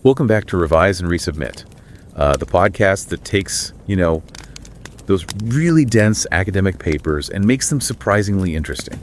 Welcome back to Revise and Resubmit, the podcast that takes, those really dense academic papers and makes them surprisingly interesting.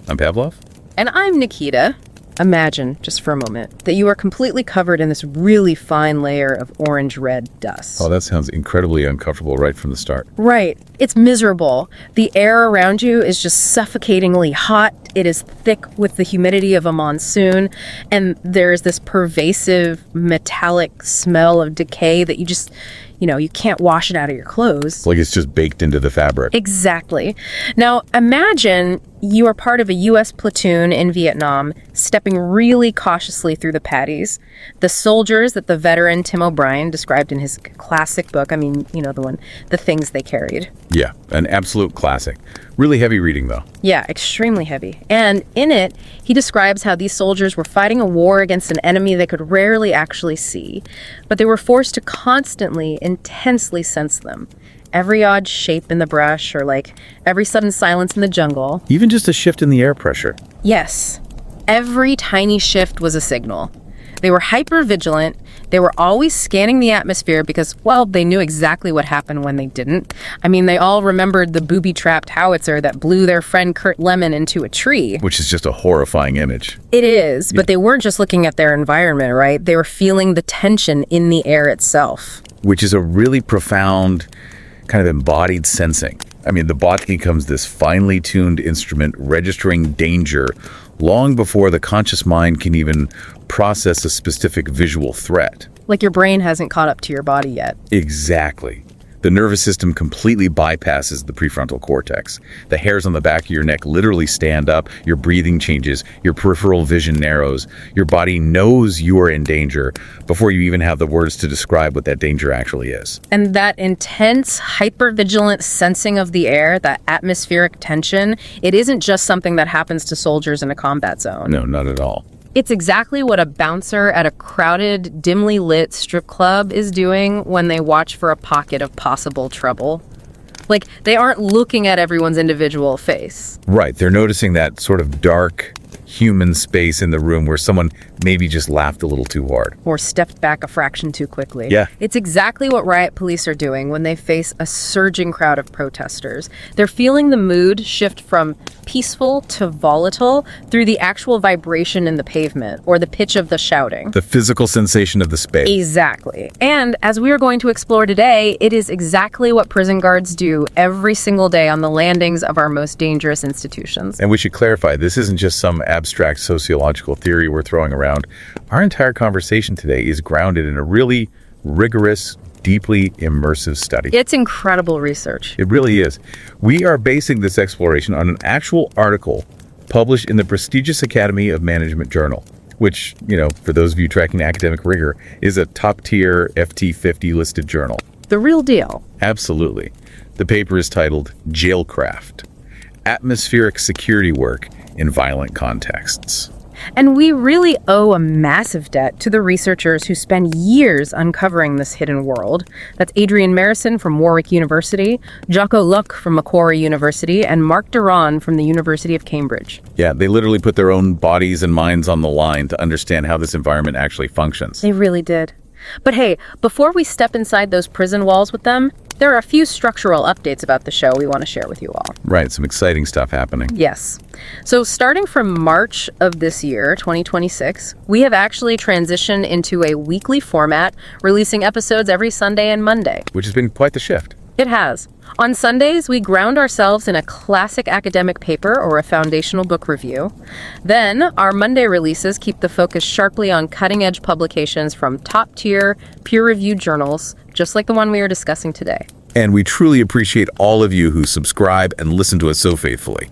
I'm Pavlov. And I'm Nikita. Imagine, just for a moment, that you are completely covered in this really fine layer of orange-red dust. Oh, that sounds incredibly uncomfortable right from the start. Right. It's miserable. The air around you is just suffocatingly hot. It is thick with the humidity of a monsoon. And there's this pervasive metallic smell of decay that you just, you can't wash it out of your clothes. Like it's just baked into the fabric. Exactly. Now, imagine you are part of a U.S. platoon in Vietnam, stepping really cautiously through the paddies. The soldiers that the veteran Tim O'Brien described in his classic book, The Things They Carried. Yeah, an absolute classic. Really heavy reading, though. Yeah, extremely heavy. And in it, he describes how these soldiers were fighting a war against an enemy they could rarely actually see, but they were forced to constantly, intensely sense them. Every odd shape in the brush, or every sudden silence in the jungle. Even just a shift in the air pressure. Yes. Every tiny shift was a signal. They were hyper-vigilant. They were always scanning the atmosphere because, they knew exactly what happened when they didn't. They all remembered the booby-trapped howitzer that blew their friend Kurt Lemon into a tree. Which is just a horrifying image. It is, but they weren't just looking at their environment, right? They were feeling the tension in the air itself. Which is a really profound kind of embodied sensing. The bot becomes this finely tuned instrument registering danger long before the conscious mind can even process a specific visual threat. Like your brain hasn't caught up to your body yet. Exactly. The nervous system completely bypasses the prefrontal cortex. The hairs on the back of your neck literally stand up, your breathing changes, your peripheral vision narrows, your body knows you are in danger before you even have the words to describe what that danger actually is. And that intense, hypervigilant sensing of the air, that atmospheric tension, it isn't just something that happens to soldiers in a combat zone. No, not at all. It's exactly what a bouncer at a crowded, dimly lit strip club is doing when they watch for a pocket of possible trouble. They aren't looking at everyone's individual face. Right. They're noticing that sort of dark human space in the room where someone maybe just laughed a little too hard. Or stepped back a fraction too quickly. Yeah. It's exactly what riot police are doing when they face a surging crowd of protesters. They're feeling the mood shift from peaceful to volatile through the actual vibration in the pavement or the pitch of the shouting. The physical sensation of the space. Exactly. And as we are going to explore today, it is exactly what prison guards do every single day on the landings of our most dangerous institutions. And we should clarify, this isn't just some abstract sociological theory we're throwing around. Our entire conversation today is grounded in a really rigorous, deeply immersive study. It's incredible research. It really is. We are basing this exploration on an actual article published in the prestigious Academy of Management journal, which, for those of you tracking academic rigor, is a top-tier FT50 listed journal. The real deal. Absolutely. The paper is titled Jailcraft: Atmospheric Security Work in Violent Contexts. And we really owe a massive debt to the researchers who spend years uncovering this hidden world. That's Adrian Marrison from Warwick University, Jaco from Macquarie University, and Mark Duran from the University of Cambridge. Yeah, they literally put their own bodies and minds on the line to understand how this environment actually functions. They really did. But hey, before we step inside those prison walls with them, there are a few structural updates about the show we want to share with you all. Right, some exciting stuff happening. Yes. So starting from March of this year, 2026, we have actually transitioned into a weekly format, releasing episodes every Sunday and Monday. Which has been quite the shift. It has. On Sundays, we ground ourselves in a classic academic paper or a foundational book review. Then, our Monday releases keep the focus sharply on cutting-edge publications from top-tier, peer-reviewed journals, just like the one we are discussing today. And we truly appreciate all of you who subscribe and listen to us so faithfully.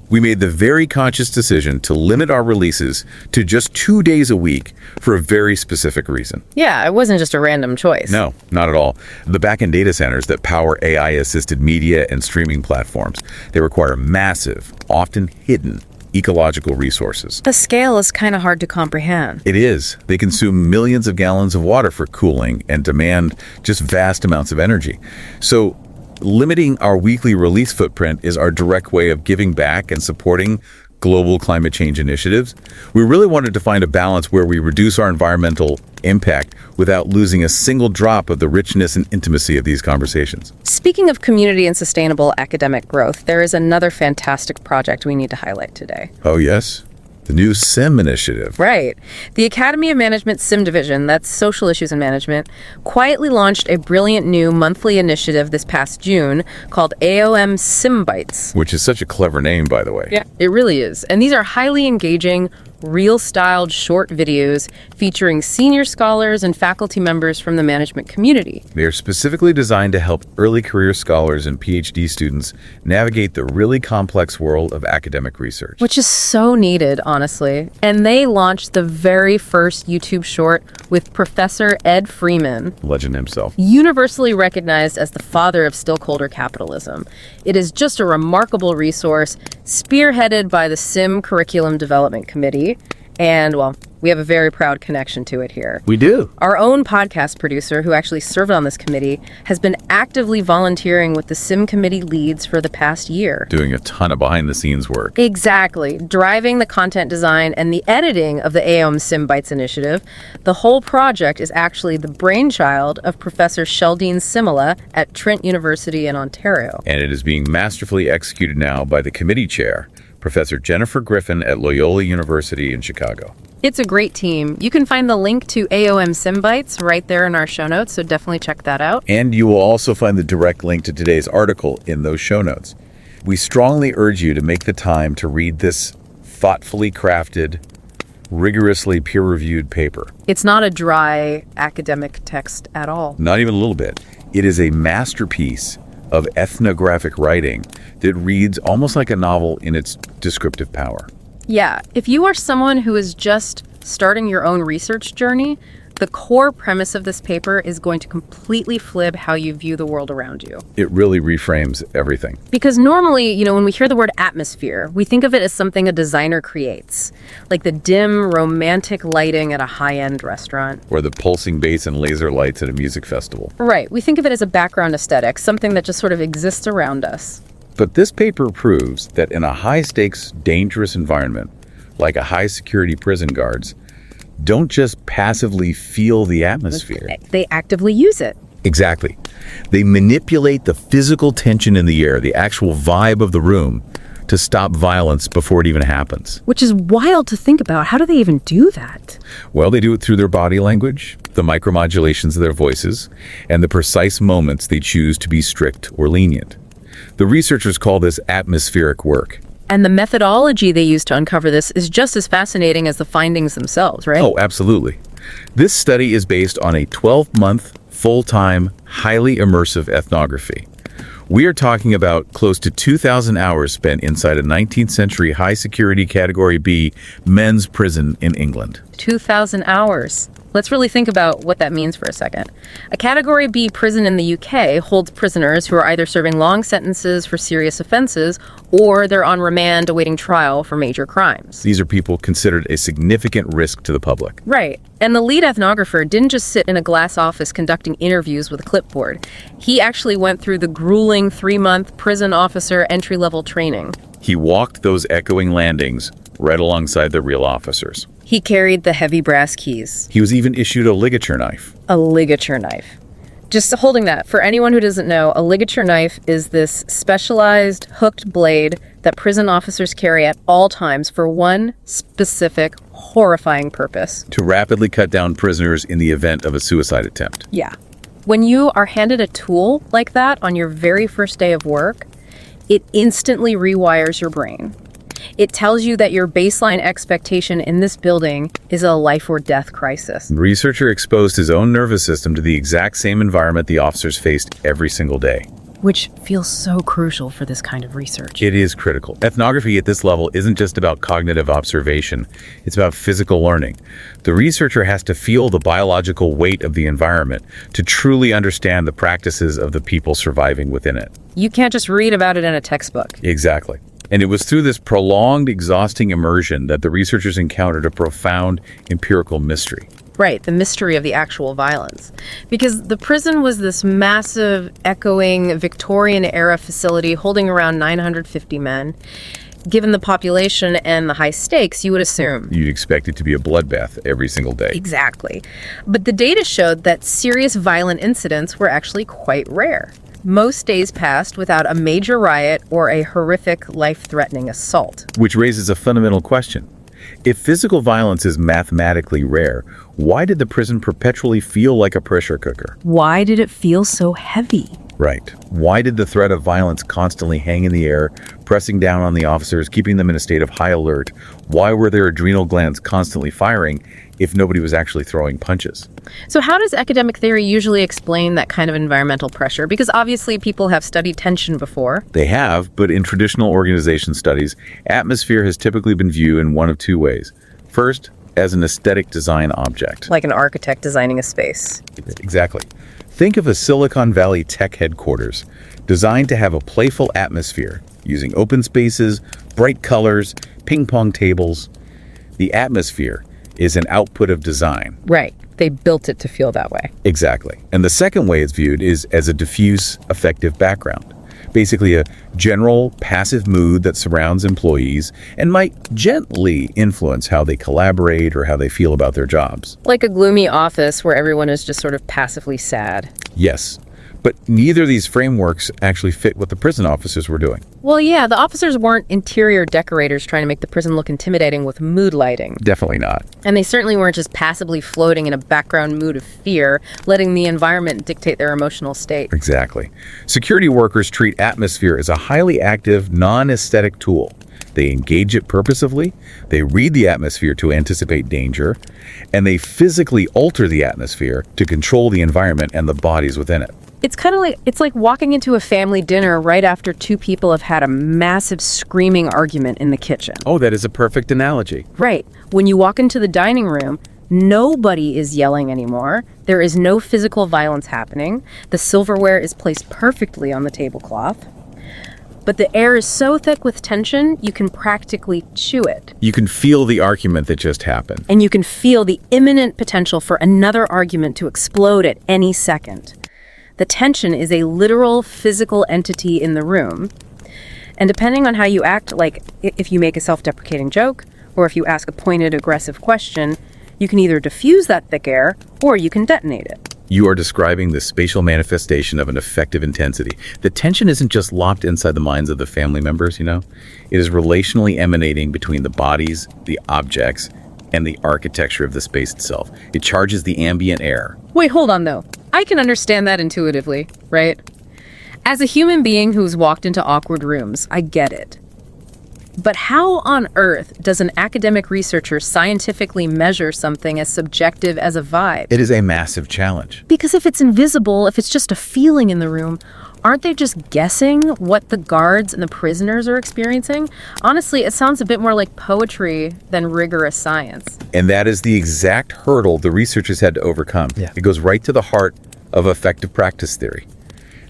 We made the very conscious decision to limit our releases to just 2 days a week for a very specific reason. Yeah, it wasn't just a random choice. No, not at all. The back-end data centers that power AI-assisted media and streaming platforms, they require massive, often hidden, ecological resources. The scale is kind of hard to comprehend. It is. They consume millions of gallons of water for cooling and demand just vast amounts of energy. So limiting our weekly release footprint is our direct way of giving back and supporting global climate change initiatives. We really wanted to find a balance where we reduce our environmental impact without losing a single drop of the richness and intimacy of these conversations. Speaking of community and sustainable academic growth, there is another fantastic project we need to highlight today. Oh, yes? The new SIM initiative. Right. The Academy of Management SIM Division, that's Social Issues and Management, quietly launched a brilliant new monthly initiative this past June called AOM SIM-Bytes. Which is such a clever name, by the way. Yeah, it really is. And these are highly engaging, real-styled short videos featuring senior scholars and faculty members from the management community. They are specifically designed to help early career scholars and PhD students navigate the really complex world of academic research. Which is so needed, honestly. And they launched the very first YouTube short with Professor Ed Freeman, Legend himself. universally recognized as the father of still colder capitalism. It is just a remarkable resource, spearheaded by the SIM Curriculum Development Committee. And, well, we have a very proud connection to it here. We do. Our own podcast producer, who actually served on this committee, has been actively volunteering with the SIM committee leads for the past year. Doing a ton of behind-the-scenes work. Exactly. Driving the content design and the editing of the AOM SIM-Bytes initiative. The whole project is actually the brainchild of Professor Sheldine Simila at Trent University in Ontario. And it is being masterfully executed now by the committee chair, Professor Jennifer Griffin at Loyola University in Chicago. It's a great team. You can find the link to AOM SIM-Bytes right there in our show notes, so definitely check that out. And you will also find the direct link to today's article in those show notes. We strongly urge you to make the time to read this thoughtfully crafted, rigorously peer-reviewed paper. It's not a dry academic text at all. Not even a little bit. It is a masterpiece of ethnographic writing that reads almost like a novel in its descriptive power. Yeah, if you are someone who is just starting your own research journey, the core premise of this paper is going to completely flip how you view the world around you. It really reframes everything. Because normally, when we hear the word atmosphere, we think of it as something a designer creates, like the dim, romantic lighting at a high-end restaurant. Or the pulsing bass and laser lights at a music festival. Right, we think of it as a background aesthetic, something that just sort of exists around us. But this paper proves that in a high-stakes, dangerous environment, like a high-security prison guards, don't just passively feel the atmosphere. They actively use it. Exactly. They manipulate the physical tension in the air, the actual vibe of the room, to stop violence before it even happens. Which is wild to think about. How do they even do that? Well, they do it through their body language, the micromodulations of their voices, and the precise moments they choose to be strict or lenient. The researchers call this atmospheric work. And the methodology they use to uncover this is just as fascinating as the findings themselves, right? Oh, absolutely. This study is based on a 12-month, full-time, highly immersive ethnography. We are talking about close to 2,000 hours spent inside a 19th century high-security Category B men's prison in England. 2,000 hours. Let's really think about what that means for a second. A Category B prison in the UK holds prisoners who are either serving long sentences for serious offenses or they're on remand awaiting trial for major crimes. These are people considered a significant risk to the public. Right. And the lead ethnographer didn't just sit in a glass office conducting interviews with a clipboard. He actually went through the grueling 3-month prison officer entry-level training. He walked those echoing landings right alongside the real officers. He carried the heavy brass keys. He was even issued a ligature knife. A ligature knife. Just holding that, for anyone who doesn't know, a ligature knife is this specialized hooked blade that prison officers carry at all times for one specific, horrifying purpose. To rapidly cut down prisoners in the event of a suicide attempt. Yeah. When you are handed a tool like that on your very first day of work, it instantly rewires your brain. It tells you that your baseline expectation in this building is a life or death crisis. The researcher exposed his own nervous system to the exact same environment the officers faced every single day. Which feels so crucial for this kind of research. It is critical. Ethnography at this level isn't just about cognitive observation. It's about physical learning. The researcher has to feel the biological weight of the environment to truly understand the practices of the people surviving within it. You can't just read about it in a textbook. Exactly. And it was through this prolonged, exhausting immersion that the researchers encountered a profound empirical mystery. Right, the mystery of the actual violence. Because the prison was this massive, echoing, Victorian-era facility holding around 950 men. Given the population and the high stakes, you would assume. You'd expect it to be a bloodbath every single day. Exactly. But the data showed that serious violent incidents were actually quite rare. Most days passed without a major riot or a horrific, life-threatening assault. Which raises a fundamental question. If physical violence is mathematically rare, why did the prison perpetually feel like a pressure cooker? Why did it feel so heavy? Right. Why did the threat of violence constantly hang in the air, pressing down on the officers, keeping them in a state of high alert? Why were their adrenal glands constantly firing if nobody was actually throwing punches? So how does academic theory usually explain that kind of environmental pressure? Because obviously people have studied tension before. They have, but in traditional organization studies, atmosphere has typically been viewed in one of two ways. First, as an aesthetic design object. Like an architect designing a space. Exactly. Think of a Silicon Valley tech headquarters, designed to have a playful atmosphere, using open spaces, bright colors, ping pong tables. The atmosphere is an output of design. Right. They built it to feel that way. Exactly. And the second way it's viewed is as a diffuse, affective background. Basically a general, passive mood that surrounds employees and might gently influence how they collaborate or how they feel about their jobs. Like a gloomy office where everyone is just sort of passively sad. Yes. But neither of these frameworks actually fit what the prison officers were doing. Well, yeah, the officers weren't interior decorators trying to make the prison look intimidating with mood lighting. Definitely not. And they certainly weren't just passively floating in a background mood of fear, letting the environment dictate their emotional state. Exactly. Security workers treat atmosphere as a highly active, non-aesthetic tool. They engage it purposefully, they read the atmosphere to anticipate danger, and they physically alter the atmosphere to control the environment and the bodies within it. It's like walking into a family dinner right after two people have had a massive screaming argument in the kitchen. Oh, that is a perfect analogy. Right. When you walk into the dining room, nobody is yelling anymore. There is no physical violence happening. The silverware is placed perfectly on the tablecloth. But the air is so thick with tension, you can practically chew it. You can feel the argument that just happened. And you can feel the imminent potential for another argument to explode at any second. The tension is a literal physical entity in the room. And depending on how you act, like if you make a self-deprecating joke, or if you ask a pointed, aggressive question, you can either diffuse that thick air, or you can detonate it. You are describing the spatial manifestation of an effective intensity. The tension isn't just locked inside the minds of the family members, you know? It is relationally emanating between the bodies, the objects, and the architecture of the space itself. It charges the ambient air. Wait, hold on though. I can understand that intuitively, right? As a human being who's walked into awkward rooms, I get it. But how on earth does an academic researcher scientifically measure something as subjective as a vibe? It is a massive challenge. Because if it's invisible, if it's just a feeling in the room, aren't they just guessing what the guards and the prisoners are experiencing? Honestly, it sounds a bit more like poetry than rigorous science. And that is the exact hurdle the researchers had to overcome. Yeah. It goes right to the heart of effective practice theory.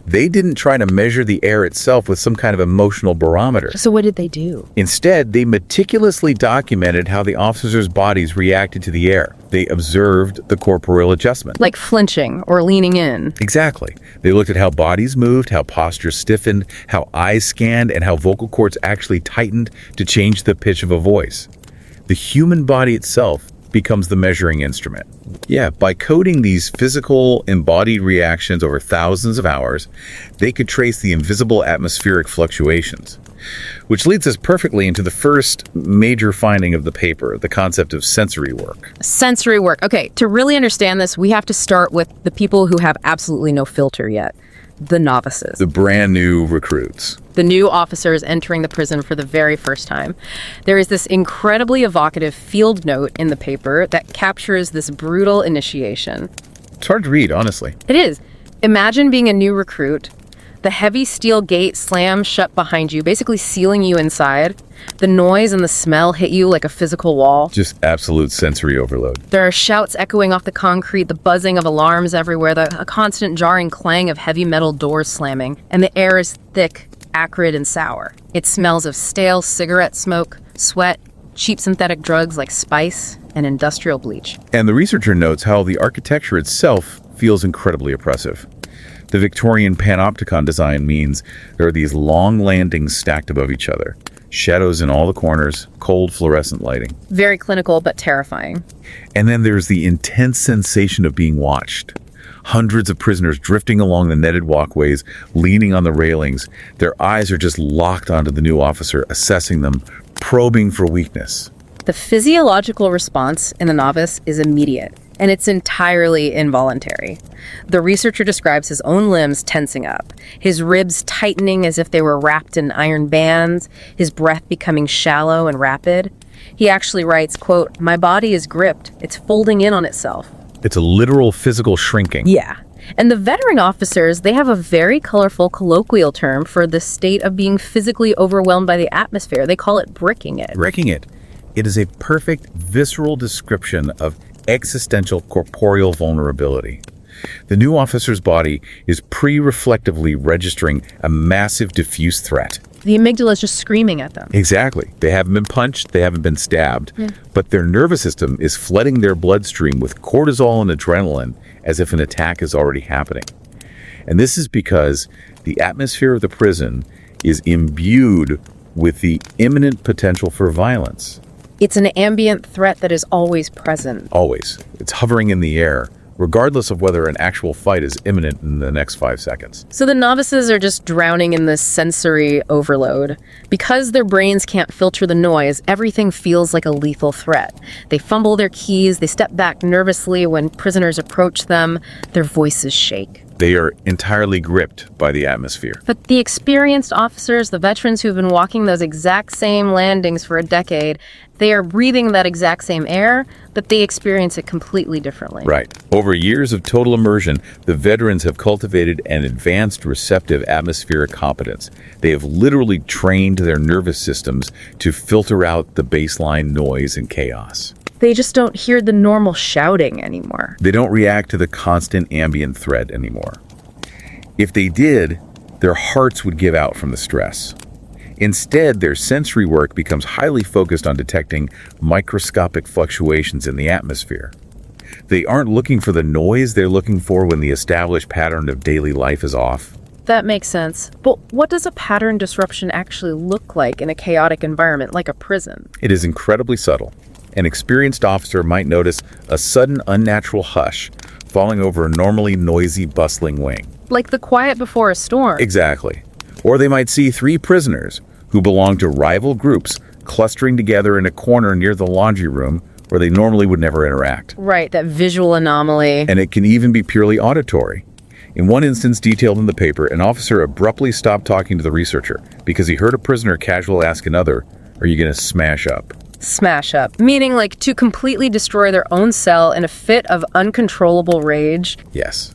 They didn't try to measure the air itself with some kind of emotional barometer. So what did they do? Instead, they meticulously documented how the officers' bodies reacted to the air. They observed the corporeal adjustment. Like flinching or leaning in. Exactly. They looked at how bodies moved, how postures stiffened, how eyes scanned, and how vocal cords actually tightened to change the pitch of a voice. The human body itself becomes the measuring instrument. Yeah, by coding these physical, embodied reactions over thousands of hours, they could trace the invisible atmospheric fluctuations. Which leads us perfectly into the first major finding of the paper, the concept of sensory work. Sensory work. Okay, to really understand this, we have to start with the people who have absolutely no filter yet. The novices. The brand new recruits. The new officers entering the prison for the very first time. There is this incredibly evocative field note in the paper that captures this brutal initiation. It's hard to read, honestly. It is. Imagine being a new recruit. The heavy steel gate slams shut behind you, basically sealing you inside. The noise and the smell hit you like a physical wall. Just absolute sensory overload. There are shouts echoing off the concrete, the buzzing of alarms everywhere, a constant jarring clang of heavy metal doors slamming, and the air is thick, acrid, and sour. It smells of stale cigarette smoke, sweat, cheap synthetic drugs like spice, and industrial bleach. And the researcher notes how the architecture itself feels incredibly oppressive. The Victorian panopticon design means there are these long landings stacked above each other, Shadows in all the corners, cold fluorescent lighting. Very clinical, but terrifying. And then there's the intense sensation of being watched. Hundreds of prisoners drifting along the netted walkways, leaning on the railings. Their eyes are just locked onto the new officer, assessing them, probing for weakness. The physiological response in the novice is immediate, and it's entirely involuntary. The researcher describes his own limbs tensing up, his ribs tightening as if they were wrapped in iron bands, his breath becoming shallow and rapid. He actually writes, quote, "My body is gripped. It's folding in on itself." It's a literal physical shrinking. Yeah. And the veteran officers, they have a very colorful colloquial term for the state of being physically overwhelmed by the atmosphere. They call it bricking it. Wrecking it. It is a perfect visceral description of existential corporeal vulnerability. The new officer's body is pre-reflectively registering a massive diffuse threat. The amygdala is just screaming at them. Exactly. They haven't been punched, they haven't been stabbed, but their nervous system is flooding their bloodstream with cortisol and adrenaline as if an attack is already happening. And this is because the atmosphere of the prison is imbued with the imminent potential for violence. It's an ambient threat that is always present. Always. It's hovering in the air, regardless of whether an actual fight is imminent in the next 5 seconds. So the novices are just drowning in this sensory overload. Because their brains can't filter the noise, everything feels like a lethal threat. They fumble their keys, they step back nervously when prisoners approach them, their voices shake. They are entirely gripped by the atmosphere. But the experienced officers, the veterans who've been walking those exact same landings for a decade, they are breathing that exact same air, but they experience it completely differently. Right. Over years of total immersion, the veterans have cultivated an advanced receptive atmospheric competence. They have literally trained their nervous systems to filter out the baseline noise and chaos. They just don't hear the normal shouting anymore. They don't react to the constant ambient threat anymore. If they did, their hearts would give out from the stress. Instead, their sensory work becomes highly focused on detecting microscopic fluctuations in the atmosphere. They aren't looking for the noise they're looking for when the established pattern of daily life is off. That makes sense. But what does a pattern disruption actually look like in a chaotic environment like a prison? It is incredibly subtle. An experienced officer might notice a sudden unnatural hush falling over a normally noisy, bustling wing. Like the quiet before a storm. Exactly. Or they might see 3 prisoners who belong to rival groups clustering together in a corner near the laundry room where they normally would never interact. Right, that visual anomaly. And it can even be purely auditory. In one instance detailed in the paper, an officer abruptly stopped talking to the researcher because he heard a prisoner casually ask another, "Are you going to smash up?" Smash up, meaning like to completely destroy their own cell in a fit of uncontrollable rage. Yes.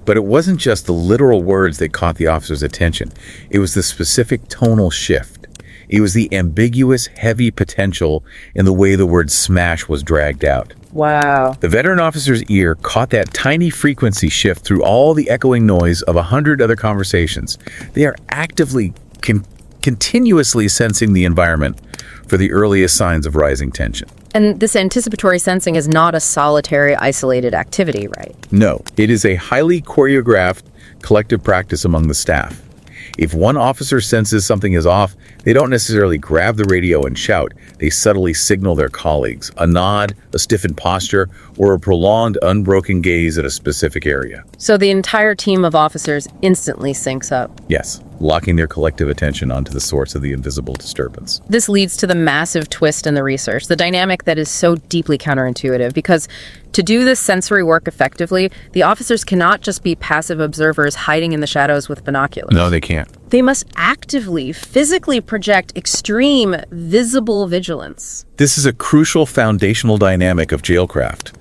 But it wasn't just the literal words that caught the officer's attention. It was the specific tonal shift. It was the ambiguous, heavy potential in the way the word smash was dragged out. Wow. The veteran officer's ear caught that tiny frequency shift through all the echoing noise of 100 other conversations. They are actively, continuously sensing the environment for the earliest signs of rising tension. And this anticipatory sensing is not a solitary, isolated activity, right? No, it is a highly choreographed collective practice among the staff. If one officer senses something is off, they don't necessarily grab the radio and shout. They subtly signal their colleagues. A nod, a stiffened posture, or a prolonged, unbroken gaze at a specific area. So the entire team of officers instantly syncs up. Yes, locking their collective attention onto the source of the invisible disturbance. This leads to the massive twist in the research, the dynamic that is so deeply counterintuitive, because to do this sensory work effectively, the officers cannot just be passive observers hiding in the shadows with binoculars. No, they can't. They must actively, physically project extreme, visible vigilance. This is a crucial foundational dynamic of Jailcraft.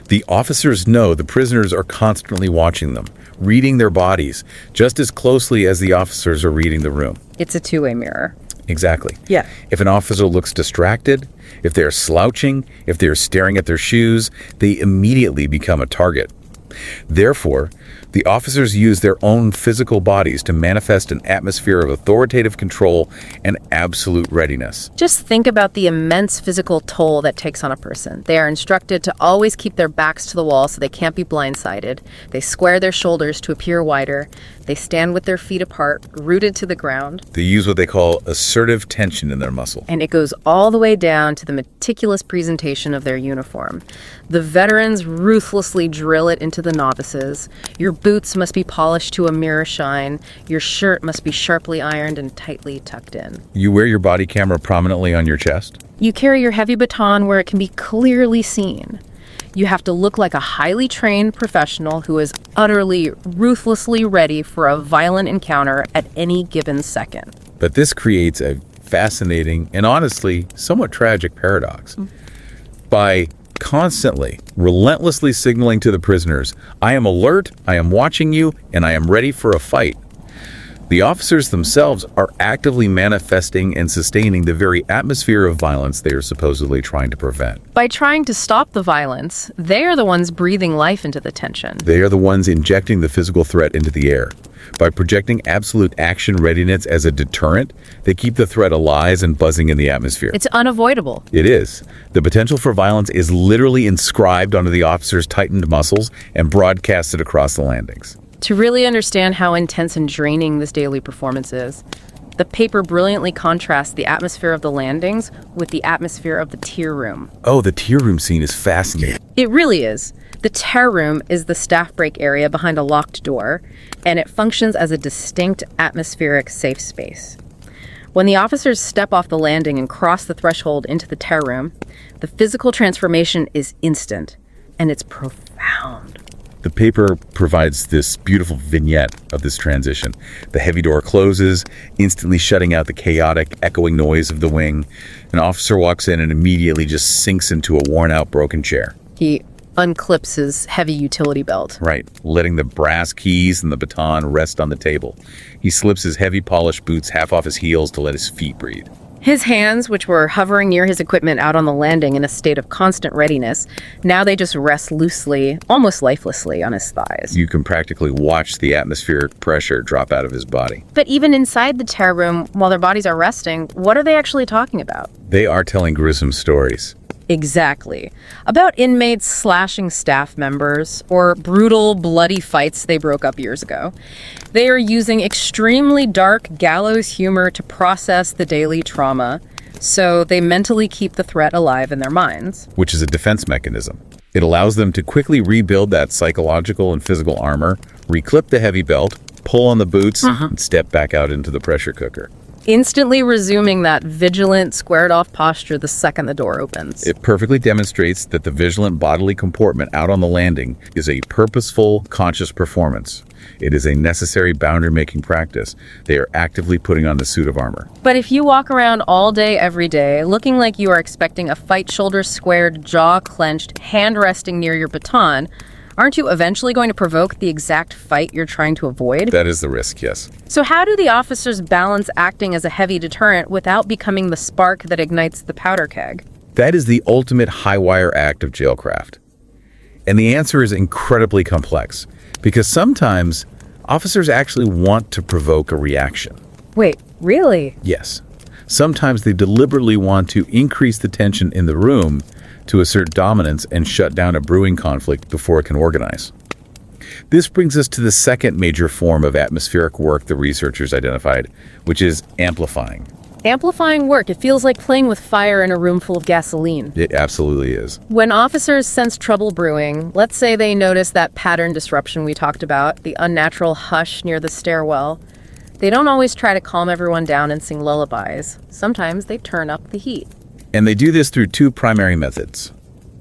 The officers know the prisoners are constantly watching them, reading their bodies, just as closely as the officers are reading the room. It's a two-way mirror. Exactly. Yeah. If an officer looks distracted, if they're slouching, if they're staring at their shoes, they immediately become a target. Therefore, The officers use their own physical bodies to manifest an atmosphere of authoritative control and absolute readiness. Just think about the immense physical toll that takes on a person. They are instructed to always keep their backs to the wall so they can't be blindsided. They square their shoulders to appear wider. They stand with their feet apart, rooted to the ground. They use what they call assertive tension in their muscle. And it goes all the way down to the meticulous presentation of their uniform. The veterans ruthlessly drill it into the novices. Your boots must be polished to a mirror shine. Your shirt must be sharply ironed and tightly tucked in. You wear your body camera prominently on your chest. You carry your heavy baton where it can be clearly seen. You have to look like a highly trained professional who is utterly, ruthlessly ready for a violent encounter at any given second. But this creates a fascinating and honestly somewhat tragic paradox. By constantly, relentlessly signaling to the prisoners, I am alert, I am watching you, and I am ready for a fight, the officers themselves are actively manifesting and sustaining the very atmosphere of violence they are supposedly trying to prevent. By trying to stop the violence, they are the ones breathing life into the tension. They are the ones injecting the physical threat into the air. By projecting absolute action readiness as a deterrent, they keep the threat alive and buzzing in the atmosphere. It's unavoidable. It is. The potential for violence is literally inscribed onto the officers' tightened muscles and broadcasted across the landings. To really understand how intense and draining this daily performance is, the paper brilliantly contrasts the atmosphere of the landings with the atmosphere of the tier room. Oh, the tier room scene is fascinating. It really is. The tier room is the staff break area behind a locked door, and it functions as a distinct atmospheric safe space. When the officers step off the landing and cross the threshold into the tier room, the physical transformation is instant, and it's profound. The paper provides this beautiful vignette of this transition. The heavy door closes, instantly shutting out the chaotic, echoing noise of the wing. An officer walks in and immediately just sinks into a worn-out, broken chair. He unclips his heavy utility belt. Right, letting the brass keys and the baton rest on the table. He slips his heavy polished boots half off his heels to let his feet breathe. His hands, which were hovering near his equipment out on the landing in a state of constant readiness, now they just rest loosely, almost lifelessly, on his thighs. You can practically watch the atmospheric pressure drop out of his body. But even inside the tier room, while their bodies are resting, what are they actually talking about? They are telling gruesome stories. Exactly. About inmates slashing staff members or brutal, bloody fights they broke up years ago. They are using extremely dark gallows humor to process the daily trauma, so they mentally keep the threat alive in their minds. Which is a defense mechanism. It allows them to quickly rebuild that psychological and physical armor, reclip the heavy belt, pull on the boots, and step back out into the pressure cooker. Instantly resuming that vigilant, squared-off posture the second the door opens. It perfectly demonstrates that the vigilant bodily comportment out on the landing is a purposeful, conscious performance. It is a necessary boundary-making practice. They are actively putting on the suit of armor. But if you walk around all day, every day, looking like you are expecting a fight, shoulders squared, jaw clenched, hand resting near your baton, aren't you eventually going to provoke the exact fight you're trying to avoid? That is the risk, yes. So how do the officers balance acting as a heavy deterrent without becoming the spark that ignites the powder keg? That is the ultimate high-wire act of Jailcraft. And the answer is incredibly complex, because sometimes officers actually want to provoke a reaction. Wait, really? Yes. Sometimes they deliberately want to increase the tension in the room to assert dominance and shut down a brewing conflict before it can organize. This brings us to the second major form of atmospheric work the researchers identified, which is amplifying. Amplifying work. It feels like playing with fire in a room full of gasoline. It absolutely is. When officers sense trouble brewing, let's say they notice that pattern disruption we talked about, the unnatural hush near the stairwell, they don't always try to calm everyone down and sing lullabies. Sometimes they turn up the heat. And they do this through two primary methods: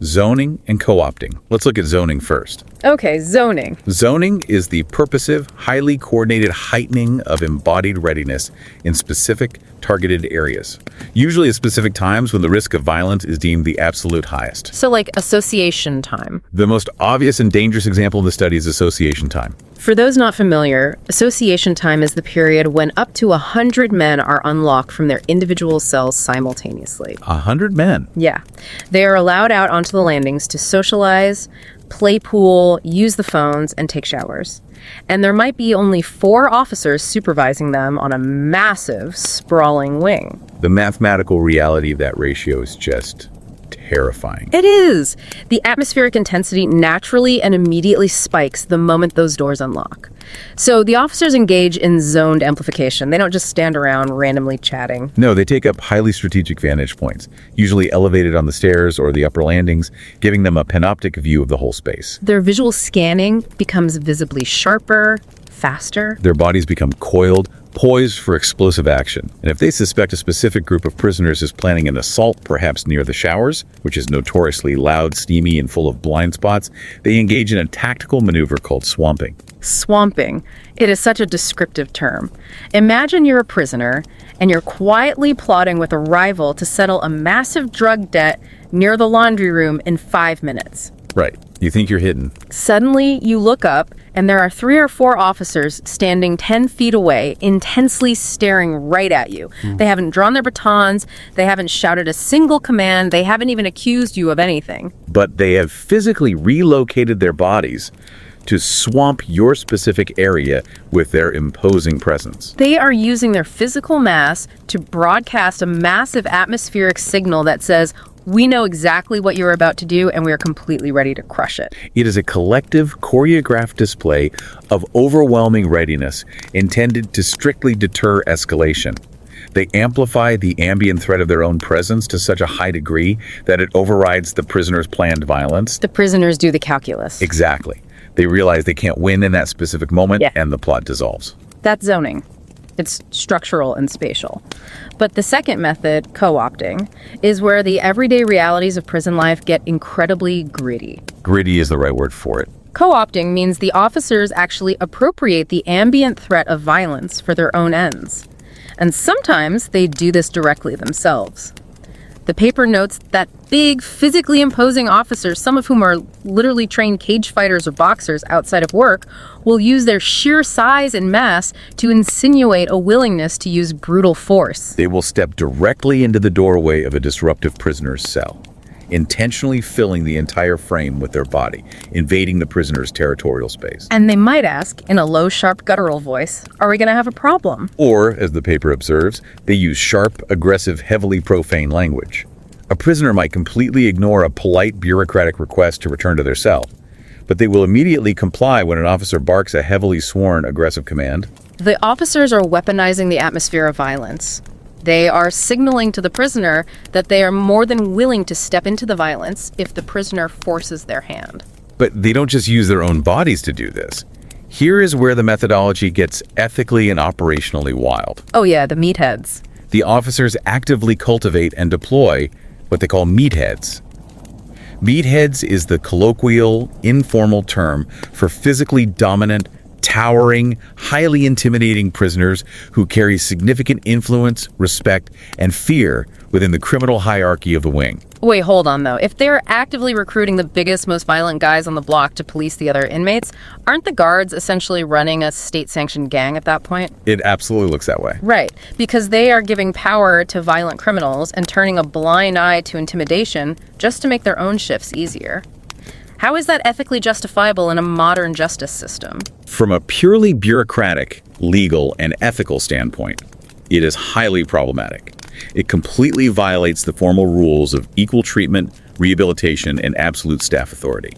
zoning and co-opting. Let's look at zoning first. Okay, zoning. Zoning is the purposive, highly coordinated heightening of embodied readiness in specific, targeted areas, usually at specific times when the risk of violence is deemed the absolute highest. So like association time. The most obvious and dangerous example of the study is association time. For those not familiar, association time is the period when up to 100 men are unlocked from their individual cells simultaneously. 100 men? Yeah. They are allowed out onto the landings to socialize, play pool, use the phones, and take showers. And there might be only 4 officers supervising them on a massive, sprawling wing. The mathematical reality of that ratio is just terrifying. It is! The atmospheric intensity naturally and immediately spikes the moment those doors unlock. So the officers engage in zoned amplification. They don't just stand around randomly chatting. No, they take up highly strategic vantage points, usually elevated on the stairs or the upper landings, giving them a panoptic view of the whole space. Their visual scanning becomes visibly sharper, faster. Their bodies become coiled, poised for explosive action. And if they suspect a specific group of prisoners is planning an assault, perhaps near the showers, which is notoriously loud, steamy, and full of blind spots, they engage in a tactical maneuver called swamping. Swamping. It is such a descriptive term. Imagine you're a prisoner and you're quietly plotting with a rival to settle a massive drug debt near the laundry room in 5 minutes. Right. You think you're hidden. Suddenly, you look up, and there are 3 or 4 officers standing 10 feet away, intensely staring right at you. They haven't drawn their batons, they haven't shouted a single command, they haven't even accused you of anything. But they have physically relocated their bodies to swamp your specific area with their imposing presence. They are using their physical mass to broadcast a massive atmospheric signal that says, we know exactly what you're about to do, and we are completely ready to crush it. It is a collective, choreographed display of overwhelming readiness intended to strictly deter escalation. They amplify the ambient threat of their own presence to such a high degree that it overrides the prisoner's planned violence. The prisoners do the calculus. Exactly. They realize they can't win in that specific moment, and the plot dissolves. That's zoning. It's structural and spatial. But the second method, co-opting, is where the everyday realities of prison life get incredibly gritty. Gritty is the right word for it. Co-opting means the officers actually appropriate the ambient threat of violence for their own ends. And sometimes they do this directly themselves. The paper notes that big, physically imposing officers, some of whom are literally trained cage fighters or boxers outside of work, will use their sheer size and mass to insinuate a willingness to use brutal force. They will step directly into the doorway of a disruptive prisoner's cell, intentionally filling the entire frame with their body, invading the prisoner's territorial space. And they might ask, in a low, sharp, guttural voice, are we going to have a problem? Or, as the paper observes, they use sharp, aggressive, heavily profane language. A prisoner might completely ignore a polite bureaucratic request to return to their cell, but they will immediately comply when an officer barks a heavily sworn aggressive command. The officers are weaponizing the atmosphere of violence. They are signaling to the prisoner that they are more than willing to step into the violence if the prisoner forces their hand. But they don't just use their own bodies to do this. Here is where the methodology gets ethically and operationally wild. Oh yeah, the meatheads. The officers actively cultivate and deploy what they call meatheads. Meatheads is the colloquial, informal term for physically dominant, towering, highly intimidating prisoners who carry significant influence, respect, and fear within the criminal hierarchy of the wing. Wait, hold on though. If they're actively recruiting the biggest, most violent guys on the block to police the other inmates, aren't the guards essentially running a state-sanctioned gang at that point? It absolutely looks that way. Right, because they are giving power to violent criminals and turning a blind eye to intimidation just to make their own shifts easier. How is that ethically justifiable in a modern justice system? From a purely bureaucratic, legal, and ethical standpoint, it is highly problematic. It completely violates the formal rules of equal treatment, rehabilitation, and absolute staff authority.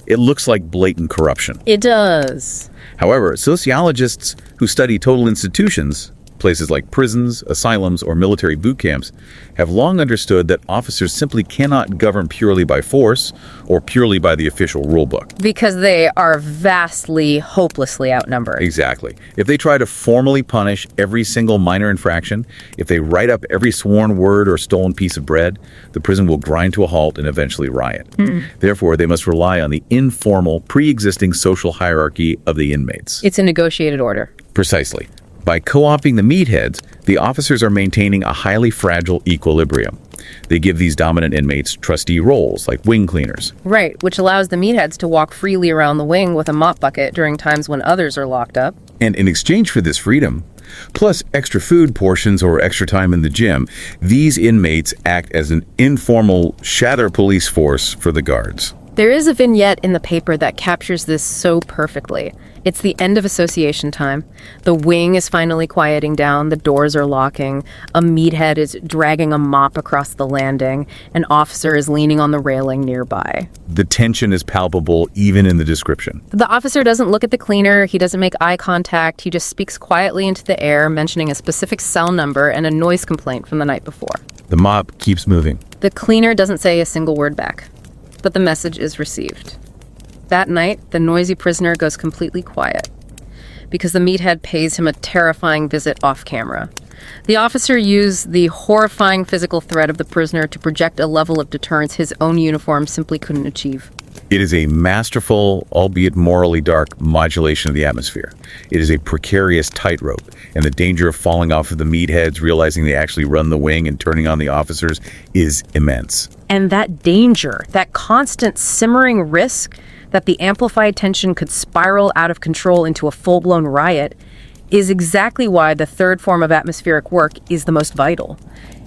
It looks like blatant corruption. It does. However, sociologists who study total institutions, places like prisons, asylums, or military boot camps, have long understood that officers simply cannot govern purely by force or purely by the official rulebook. Because they are vastly, hopelessly outnumbered. Exactly. If they try to formally punish every single minor infraction, if they write up every sworn word or stolen piece of bread, the prison will grind to a halt and eventually riot. Therefore, they must rely on the informal, pre-existing social hierarchy of the inmates. It's a negotiated order. Precisely. By co-opting the meatheads, the officers are maintaining a highly fragile equilibrium. They give these dominant inmates trustee roles, like wing cleaners. Right, which allows the meatheads to walk freely around the wing with a mop bucket during times when others are locked up. And in exchange for this freedom, plus extra food portions or extra time in the gym, these inmates act as an informal shadow police force for the guards. There is a vignette in the paper that captures this so perfectly. It's the end of association time. The wing is finally quieting down, the doors are locking, a meathead is dragging a mop across the landing, an officer is leaning on the railing nearby. The tension is palpable even in the description. The officer doesn't look at the cleaner, he doesn't make eye contact, he just speaks quietly into the air, mentioning a specific cell number and a noise complaint from the night before. The mop keeps moving. The cleaner doesn't say a single word back, but the message is received. That night, the noisy prisoner goes completely quiet because the meathead pays him a terrifying visit off camera. The officer used the horrifying physical threat of the prisoner to project a level of deterrence his own uniform simply couldn't achieve. It is a masterful, albeit morally dark, modulation of the atmosphere. It is a precarious tightrope, and the danger of falling off of the meatheads, realizing they actually run the wing and turning on the officers, is immense. And that danger, that constant simmering risk that the amplified tension could spiral out of control into a full-blown riot, is exactly why the third form of atmospheric work is the most vital.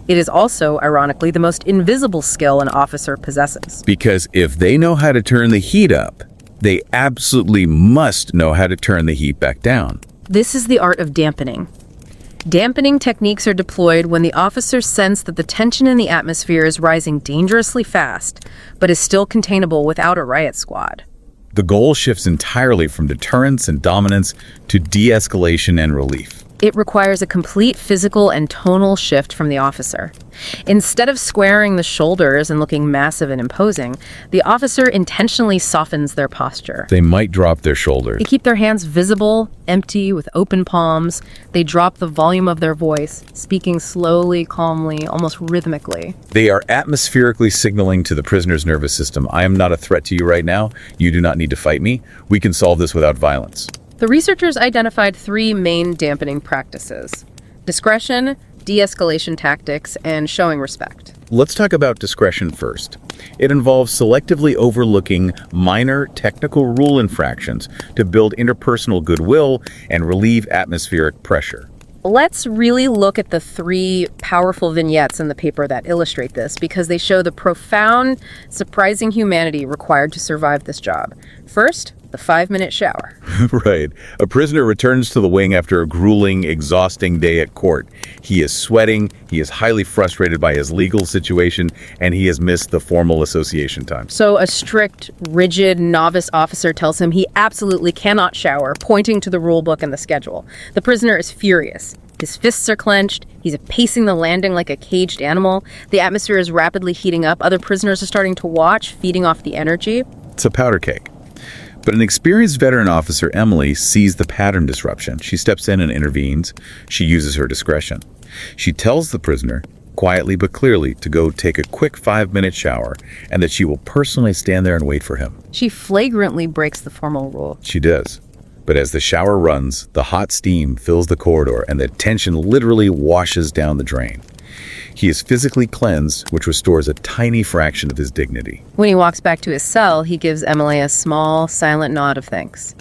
It is also, ironically, the most invisible skill an officer possesses. Because if they know how to turn the heat up, they absolutely must know how to turn the heat back down. This is the art of dampening. Dampening techniques are deployed when the officers sense that the tension in the atmosphere is rising dangerously fast, but is still containable without a riot squad. The goal shifts entirely from deterrence and dominance to de-escalation and relief. It requires a complete physical and tonal shift from the officer. Instead of squaring the shoulders and looking massive and imposing, the officer intentionally softens their posture. They might drop their shoulders. They keep their hands visible, empty, with open palms. They drop the volume of their voice, speaking slowly, calmly, almost rhythmically. They are atmospherically signaling to the prisoner's nervous system, I am not a threat to you right now. You do not need to fight me. We can solve this without violence. The researchers identified 3 main dampening practices: discretion, de-escalation tactics, and showing respect. Let's talk about discretion first. It involves selectively overlooking minor technical rule infractions to build interpersonal goodwill and relieve atmospheric pressure. Let's really look at the 3 powerful vignettes in the paper that illustrate this, because they show the profound, surprising humanity required to survive this job. First, the 5-minute shower. Right. A prisoner returns to the wing after a grueling, exhausting day at court. He is sweating, he is highly frustrated by his legal situation, and he has missed the formal association time. So a strict, rigid novice officer tells him he absolutely cannot shower, pointing to the rule book and the schedule. The prisoner is furious. His fists are clenched. He's pacing the landing like a caged animal. The atmosphere is rapidly heating up. Other prisoners are starting to watch, feeding off the energy. It's a powder keg. But an experienced veteran officer, Emily, sees the pattern disruption. She steps in and intervenes. She uses her discretion. She tells the prisoner, quietly but clearly, to go take a quick 5-minute shower and that she will personally stand there and wait for him. She flagrantly breaks the formal rule. She does. But as the shower runs, the hot steam fills the corridor and the tension literally washes down the drain. He is physically cleansed, which restores a tiny fraction of his dignity. When he walks back to his cell, he gives Emily a small, silent nod of thanks.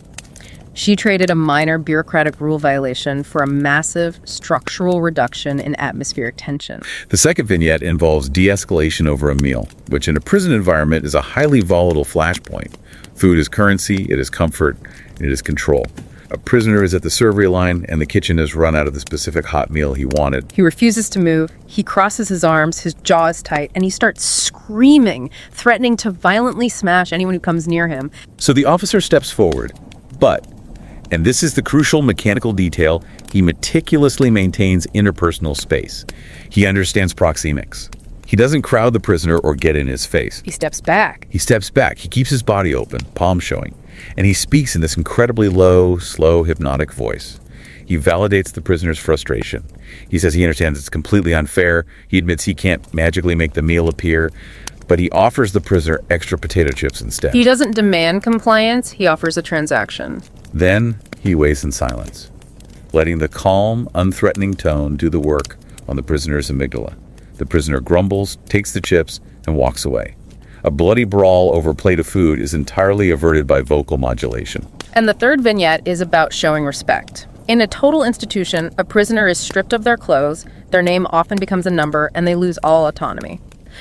She traded a minor bureaucratic rule violation for a massive structural reduction in atmospheric tension. The second vignette involves de-escalation over a meal, which in a prison environment is a highly volatile flashpoint. Food is currency, it is comfort, and it is control. A prisoner is at the servery line, and the kitchen has run out of the specific hot meal he wanted. He refuses to move. He crosses his arms, his jaw is tight, and he starts screaming, threatening to violently smash anyone who comes near him. So the officer steps forward, but, and this is the crucial mechanical detail, he meticulously maintains interpersonal space. He understands proxemics. He doesn't crowd the prisoner or get in his face. He steps back. He steps back. He keeps his body open, palms showing. And he speaks in this incredibly low, slow, hypnotic voice. He validates the prisoner's frustration. He says he understands it's completely unfair. He admits he can't magically make the meal appear, but he offers the prisoner extra potato chips instead. He doesn't demand compliance. He offers a transaction. Then he waits in silence, letting the calm, unthreatening tone do the work on the prisoner's amygdala. The prisoner grumbles, takes the chips, and walks away. A bloody brawl over a plate of food is entirely averted by vocal modulation. And the third vignette is about showing respect. In a total institution, a prisoner is stripped of their clothes, their name often becomes a number, and they lose all autonomy.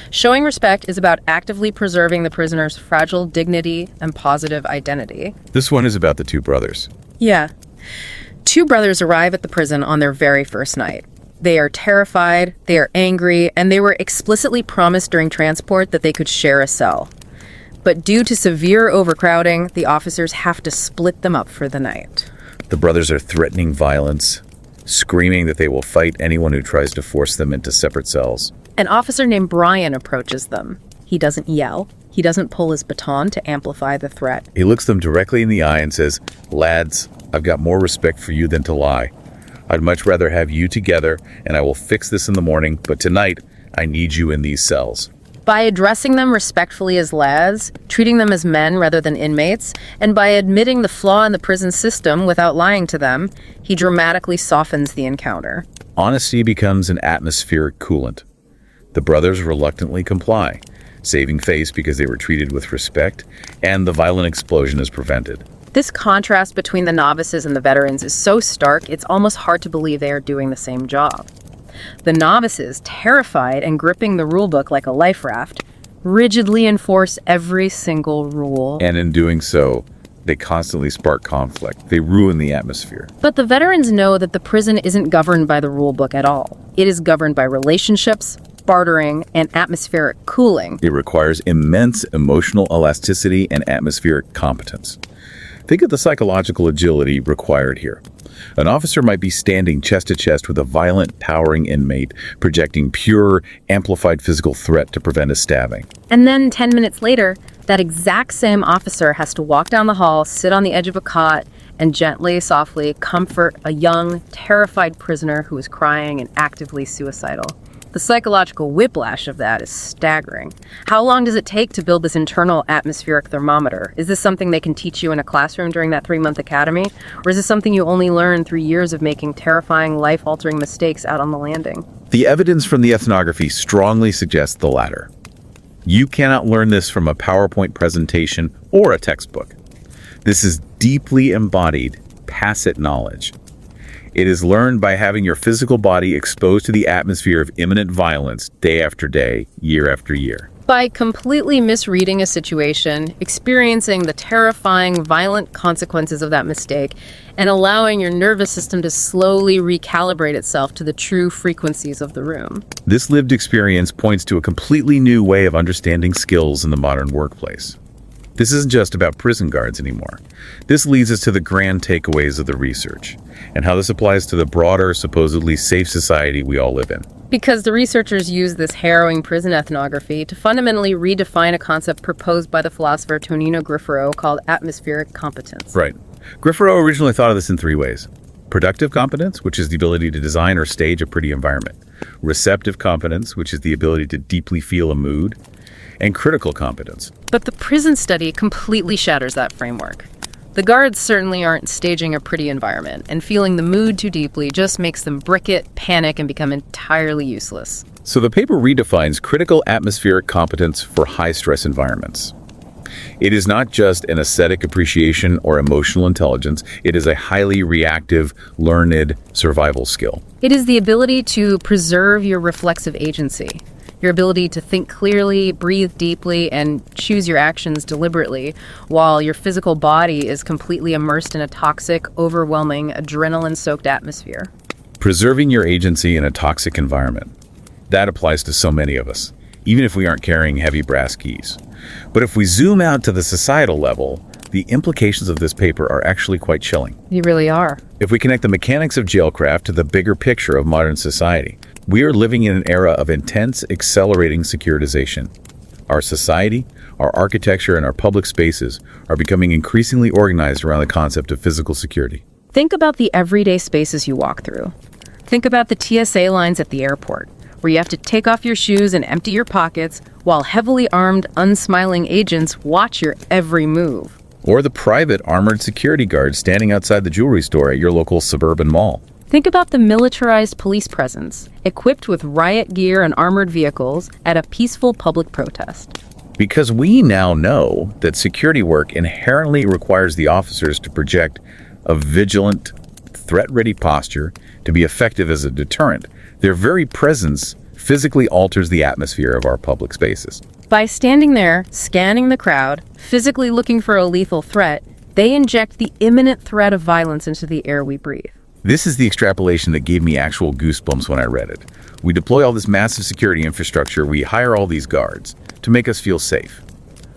Showing respect is about actively preserving the prisoner's fragile dignity and positive identity. This one is about the two brothers. Yeah. Two brothers arrive at the prison on their very first night. They are terrified, they are angry, and they were explicitly promised during transport that they could share a cell. But due to severe overcrowding, the officers have to split them up for the night. The brothers are threatening violence, screaming that they will fight anyone who tries to force them into separate cells. An officer named Brian approaches them. He doesn't yell. He doesn't pull his baton to amplify the threat. He looks them directly in the eye and says, "Lads, I've got more respect for you than to lie. I'd much rather have you together, and I will fix this in the morning, but tonight, I need you in these cells." By addressing them respectfully as lads, treating them as men rather than inmates, and by admitting the flaw in the prison system without lying to them, he dramatically softens the encounter. Honesty becomes an atmospheric coolant. The brothers reluctantly comply, saving face because they were treated with respect, and the violent explosion is prevented. This contrast between the novices and the veterans is so stark, it's almost hard to believe they are doing the same job. The novices, terrified and gripping the rulebook like a life raft, rigidly enforce every single rule. And in doing so, they constantly spark conflict. They ruin the atmosphere. But the veterans know that the prison isn't governed by the rulebook at all. It is governed by relationships, bartering, and atmospheric cooling. It requires immense emotional elasticity and atmospheric competence. Think of the psychological agility required here. An officer might be standing chest to chest with a violent, towering inmate, projecting pure, amplified physical threat to prevent a stabbing. And then 10 minutes later, that exact same officer has to walk down the hall, sit on the edge of a cot, and gently, softly comfort a young, terrified prisoner who is crying and actively suicidal. The psychological whiplash of that is staggering. How long does it take to build this internal atmospheric thermometer? Is this something they can teach you in a classroom during that 3-month academy? Or is this something you only learn through years of making terrifying, life-altering mistakes out on the landing? The evidence from the ethnography strongly suggests the latter. You cannot learn this from a PowerPoint presentation or a textbook. This is deeply embodied, tacit knowledge. It is learned by having your physical body exposed to the atmosphere of imminent violence day after day, year after year. By completely misreading a situation, experiencing the terrifying, violent consequences of that mistake, and allowing your nervous system to slowly recalibrate itself to the true frequencies of the room. This lived experience points to a completely new way of understanding skills in the modern workplace. This isn't just about prison guards anymore. This leads us to the grand takeaways of the research, and how this applies to the broader, supposedly safe society we all live in. Because the researchers use this harrowing prison ethnography to fundamentally redefine a concept proposed by the philosopher Tonino Grifero called atmospheric competence. Right. Grifero originally thought of this in 3 ways. Productive competence, which is the ability to design or stage a pretty environment. Receptive competence, which is the ability to deeply feel a mood. And critical competence. But the prison study completely shatters that framework. The guards certainly aren't staging a pretty environment, and feeling the mood too deeply just makes them brick it, panic, and become entirely useless. So the paper redefines critical atmospheric competence for high-stress environments. It is not just an aesthetic appreciation or emotional intelligence. It is a highly reactive, learned survival skill. It is the ability to preserve your reflexive agency. Your ability to think clearly, breathe deeply, and choose your actions deliberately, while your physical body is completely immersed in a toxic, overwhelming, adrenaline-soaked atmosphere. Preserving your agency in a toxic environment. That applies to so many of us, even if we aren't carrying heavy brass keys. But if we zoom out to the societal level, the implications of this paper are actually quite chilling. You really are. If we connect the mechanics of Jailcraft to the bigger picture of modern society, we are living in an era of intense, accelerating securitization. Our society, our architecture, and our public spaces are becoming increasingly organized around the concept of physical security. Think about the everyday spaces you walk through. Think about the TSA lines at the airport, where you have to take off your shoes and empty your pockets, while heavily armed, unsmiling agents watch your every move. Or the private armored security guards standing outside the jewelry store at your local suburban mall. Think about the militarized police presence, equipped with riot gear and armored vehicles at a peaceful public protest. Because we now know that security work inherently requires the officers to project a vigilant, threat-ready posture to be effective as a deterrent, their very presence physically alters the atmosphere of our public spaces. By standing there, scanning the crowd, physically looking for a lethal threat, they inject the imminent threat of violence into the air we breathe. This is the extrapolation that gave me actual goosebumps when I read it. We deploy all this massive security infrastructure, we hire all these guards to make us feel safe.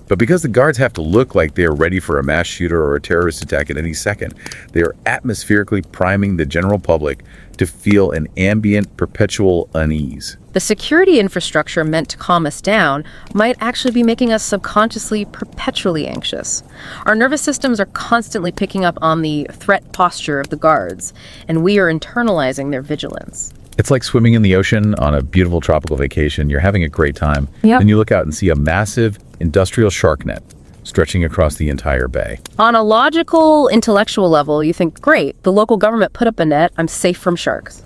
But because the guards have to look like they are ready for a mass shooter or a terrorist attack at any second, they are atmospherically priming the general public to feel an ambient, perpetual unease. The security infrastructure meant to calm us down might actually be making us subconsciously perpetually anxious. Our nervous systems are constantly picking up on the threat posture of the guards, and we are internalizing their vigilance. It's like swimming in the ocean on a beautiful tropical vacation. You're having a great time. Yep. Then you look out and see a massive industrial shark net stretching across the entire bay. On a logical, intellectual level, you think, great, the local government put up a net, I'm safe from sharks.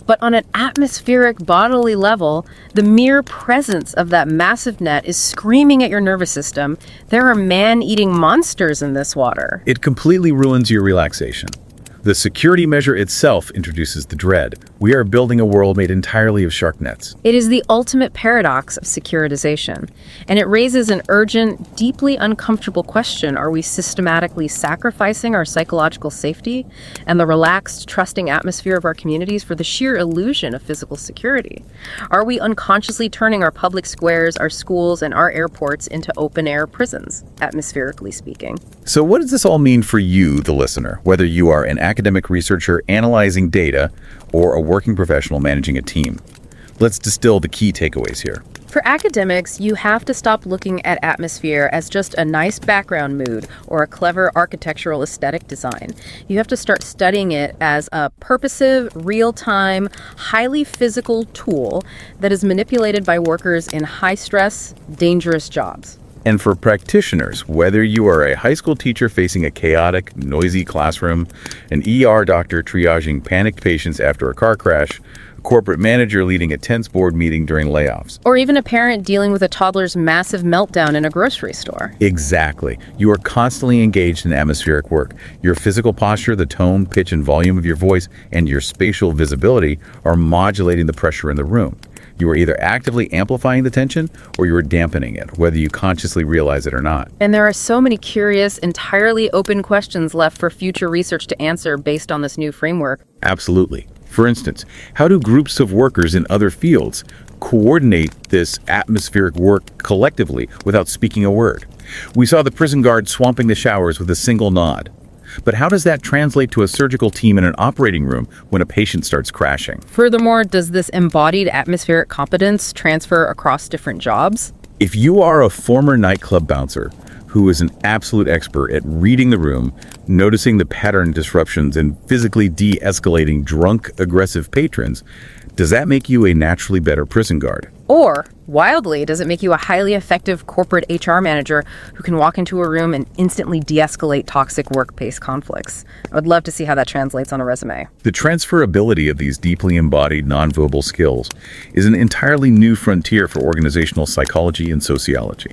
But on an atmospheric, bodily level, the mere presence of that massive net is screaming at your nervous system, there are man-eating monsters in this water. It completely ruins your relaxation. The security measure itself introduces the dread. We are building a world made entirely of shark nets. It is the ultimate paradox of securitization, and it raises an urgent, deeply uncomfortable question. Are we systematically sacrificing our psychological safety and the relaxed, trusting atmosphere of our communities for the sheer illusion of physical security? Are we unconsciously turning our public squares, our schools, and our airports into open-air prisons, atmospherically speaking? So what does this all mean for you, the listener, whether you are an academic researcher analyzing data or a working professional managing a team? Let's distill the key takeaways here. For academics, you have to stop looking at atmosphere as just a nice background mood or a clever architectural aesthetic design. You have to start studying it as a purposive, real-time, highly physical tool that is manipulated by workers in high-stress, dangerous jobs. And for practitioners, whether you are a high school teacher facing a chaotic, noisy classroom, an ER doctor triaging panicked patients after a car crash, a corporate manager leading a tense board meeting during layoffs, or even a parent dealing with a toddler's massive meltdown in a grocery store. Exactly. You are constantly engaged in atmospheric work. Your physical posture, the tone, pitch, and volume of your voice, and your spatial visibility are modulating the pressure in the room. You are either actively amplifying the tension or you are dampening it, whether you consciously realize it or not. And there are so many curious, entirely open questions left for future research to answer based on this new framework. Absolutely. For instance, how do groups of workers in other fields coordinate this atmospheric work collectively without speaking a word? We saw the prison guard swamping the showers with a single nod. But how does that translate to a surgical team in an operating room when a patient starts crashing? Furthermore, does this embodied atmospheric competence transfer across different jobs? If you are a former nightclub bouncer who is an absolute expert at reading the room, noticing the pattern disruptions, and physically de-escalating drunk, aggressive patrons, does that make you a naturally better prison guard? Or, wildly, does it make you a highly effective corporate HR manager who can walk into a room and instantly de-escalate toxic workplace conflicts? I would love to see how that translates on a resume. The transferability of these deeply embodied nonverbal skills is an entirely new frontier for organizational psychology and sociology.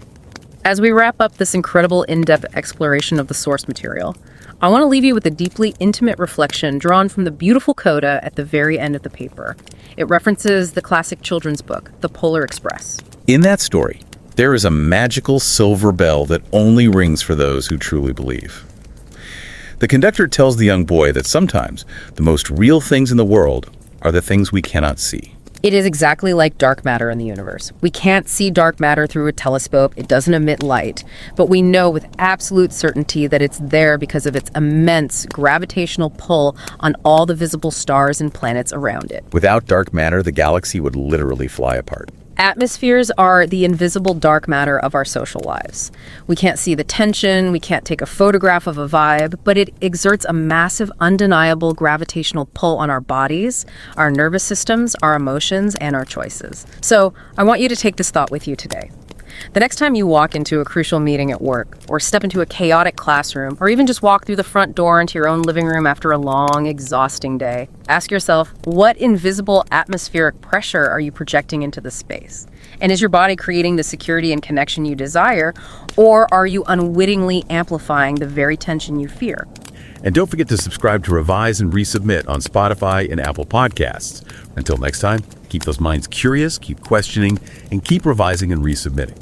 As we wrap up this incredible in-depth exploration of the source material, I want to leave you with a deeply intimate reflection drawn from the beautiful coda at the very end of the paper. It references the classic children's book, The Polar Express. In that story, there is a magical silver bell that only rings for those who truly believe. The conductor tells the young boy that sometimes the most real things in the world are the things we cannot see. It is exactly like dark matter in the universe. We can't see dark matter through a telescope. It doesn't emit light. But we know with absolute certainty that it's there because of its immense gravitational pull on all the visible stars and planets around it. Without dark matter, the galaxy would literally fly apart. Atmospheres are the invisible dark matter of our social lives. We can't see the tension, we can't take a photograph of a vibe, but it exerts a massive, undeniable gravitational pull on our bodies, our nervous systems, our emotions, and our choices. So I want you to take this thought with you today. The next time you walk into a crucial meeting at work, or step into a chaotic classroom, or even just walk through the front door into your own living room after a long, exhausting day, ask yourself, what invisible atmospheric pressure are you projecting into the space? And is your body creating the security and connection you desire, or are you unwittingly amplifying the very tension you fear? And don't forget to subscribe to Revise and Resubmit on Spotify and Apple Podcasts. Until next time, keep those minds curious, keep questioning, and keep revising and resubmitting.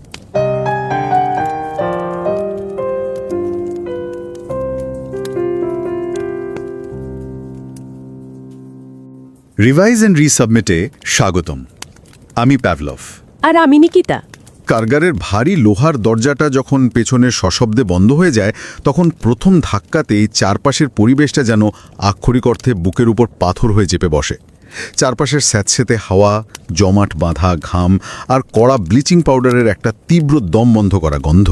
Revise and রিসাবমিটে স্বাগতম। আমি Pavlov. আর আমি নিকিতা। কারাগারের ভারী লোহার দরজাটা যখন পেছনের সশব্দে বন্ধ হয়ে যায়, তখন প্রথম ধাক্কাতেই চারপাশের পরিবেশটা যেন আক্ষরিক অর্থে বুকের উপর পাথর হয়ে চেপে বসে। চারপাশের স্যাঁতসেঁতে হাওয়া, জমাট বাঁধা ঘাম আর কড়া ব্লিচিং পাউডারের একটা তীব্র দম বন্ধ করা গন্ধ।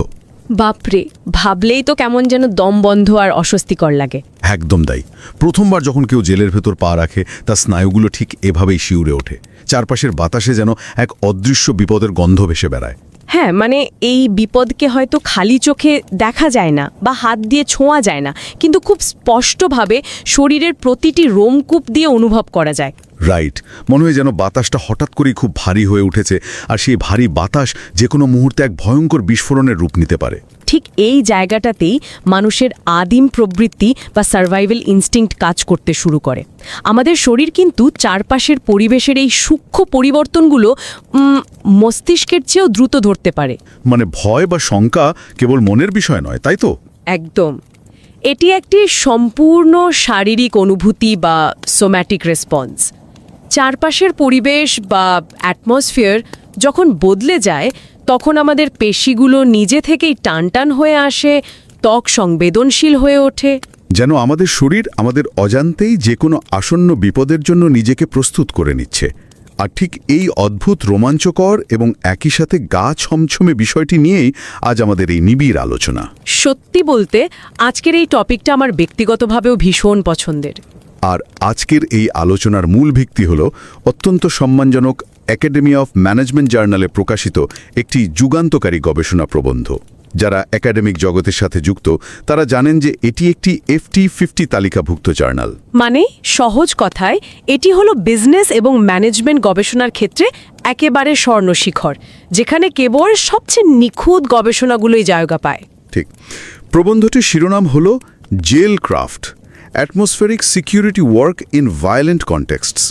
বাপরে, ভাবলেই তো কেমন যেন দম বন্ধ আর অস্বস্তিকর লাগে। একদম তাই। প্রথমবার যখন কেউ জেলের ভেতর পা রাখে, তার স্নায়ুগুলো ঠিক এভাবেই শিউরে ওঠে। চারপাশের বাতাসে যেন এক অদৃশ্য বিপদের গন্ধ ভেসে বেড়ায়। হ্যাঁ, মানে এই বিপদকে হয়তো খালি চোখে দেখা যায় না বা হাত দিয়ে ছোঁয়া যায় না, কিন্তু খুব স্পষ্টভাবে শরীরের প্রতিটি রোমকূপ দিয়ে অনুভব করা যায়। রাইট, মনে হয় যেন বাতাসটা হঠাৎ করেই খুব ভারী হয়ে উঠেছে, আর সেই ভারী বাতাস যে কোনো মুহূর্তে এক ভয়ঙ্কর বিস্ফোরণের রূপ নিতে পারে। ঠিক এই জায়গাটাতেই মানুষের আদিম প্রবৃত্তি বা সার্ভাইভাল ইনস্টিংক্ট কাজ করতে শুরু করে। আমাদের শরীর কিন্তু চারপাশের পরিবেশের এই সূক্ষ্ম পরিবর্তনগুলো মস্তিষ্কের চেয়েও দ্রুত ধরতে পারে। মানে ভয় বা শঙ্কা কেবল মনের বিষয় নয়, তাই তো? একদম। এটি একটি সম্পূর্ণ শারীরিক অনুভূতি বা সোম্যাটিক রেসপন্স। চারপাশের পরিবেশ বা অ্যাটমসফিয়ার যখন বদলে যায়, তখন আমাদের পেশিগুলো নিজে থেকেই টানটান হয়ে আসে, ত্বক সংবেদনশীল হয়ে ওঠে। যেন আমাদের শরীর আমাদের অজান্তেই যে কোনো আসন্ন বিপদের জন্য নিজেকে প্রস্তুত করে নিচ্ছে। আর ঠিক এই অদ্ভুত রোমাঞ্চকর এবং একই সাথে গা ছমছমে বিষয়টি নিয়েই আজ আমাদের এই নিবিড় আলোচনা। সত্যি বলতে আজকের এই টপিকটা আমার ব্যক্তিগতভাবেও ভীষণ পছন্দের। আর আজকের এই আলোচনার মূল ভিত্তি হল অত্যন্ত সম্মানজনক একাডেমি অফ ম্যানেজমেন্ট জার্নালে প্রকাশিত একটি যুগান্তকারী গবেষণা প্রবন্ধ। যারা একাডেমিক জগতের সাথে যুক্ত তারা জানেন যে এটি একটি FT50 তালিকাভুক্ত জার্নাল। মানে সহজ কথায় এটি হলো বিজনেস এবং ম্যানেজমেন্ট গবেষণার ক্ষেত্রে একেবারে স্বর্ণশিখর, যেখানে কেবল সবচেয়ে নিখুঁত গবেষণাগুলোই জায়গা পায়। ঠিক। প্রবন্ধটির শিরোনাম হল Jailcraft, atmospheric security work in violent contexts.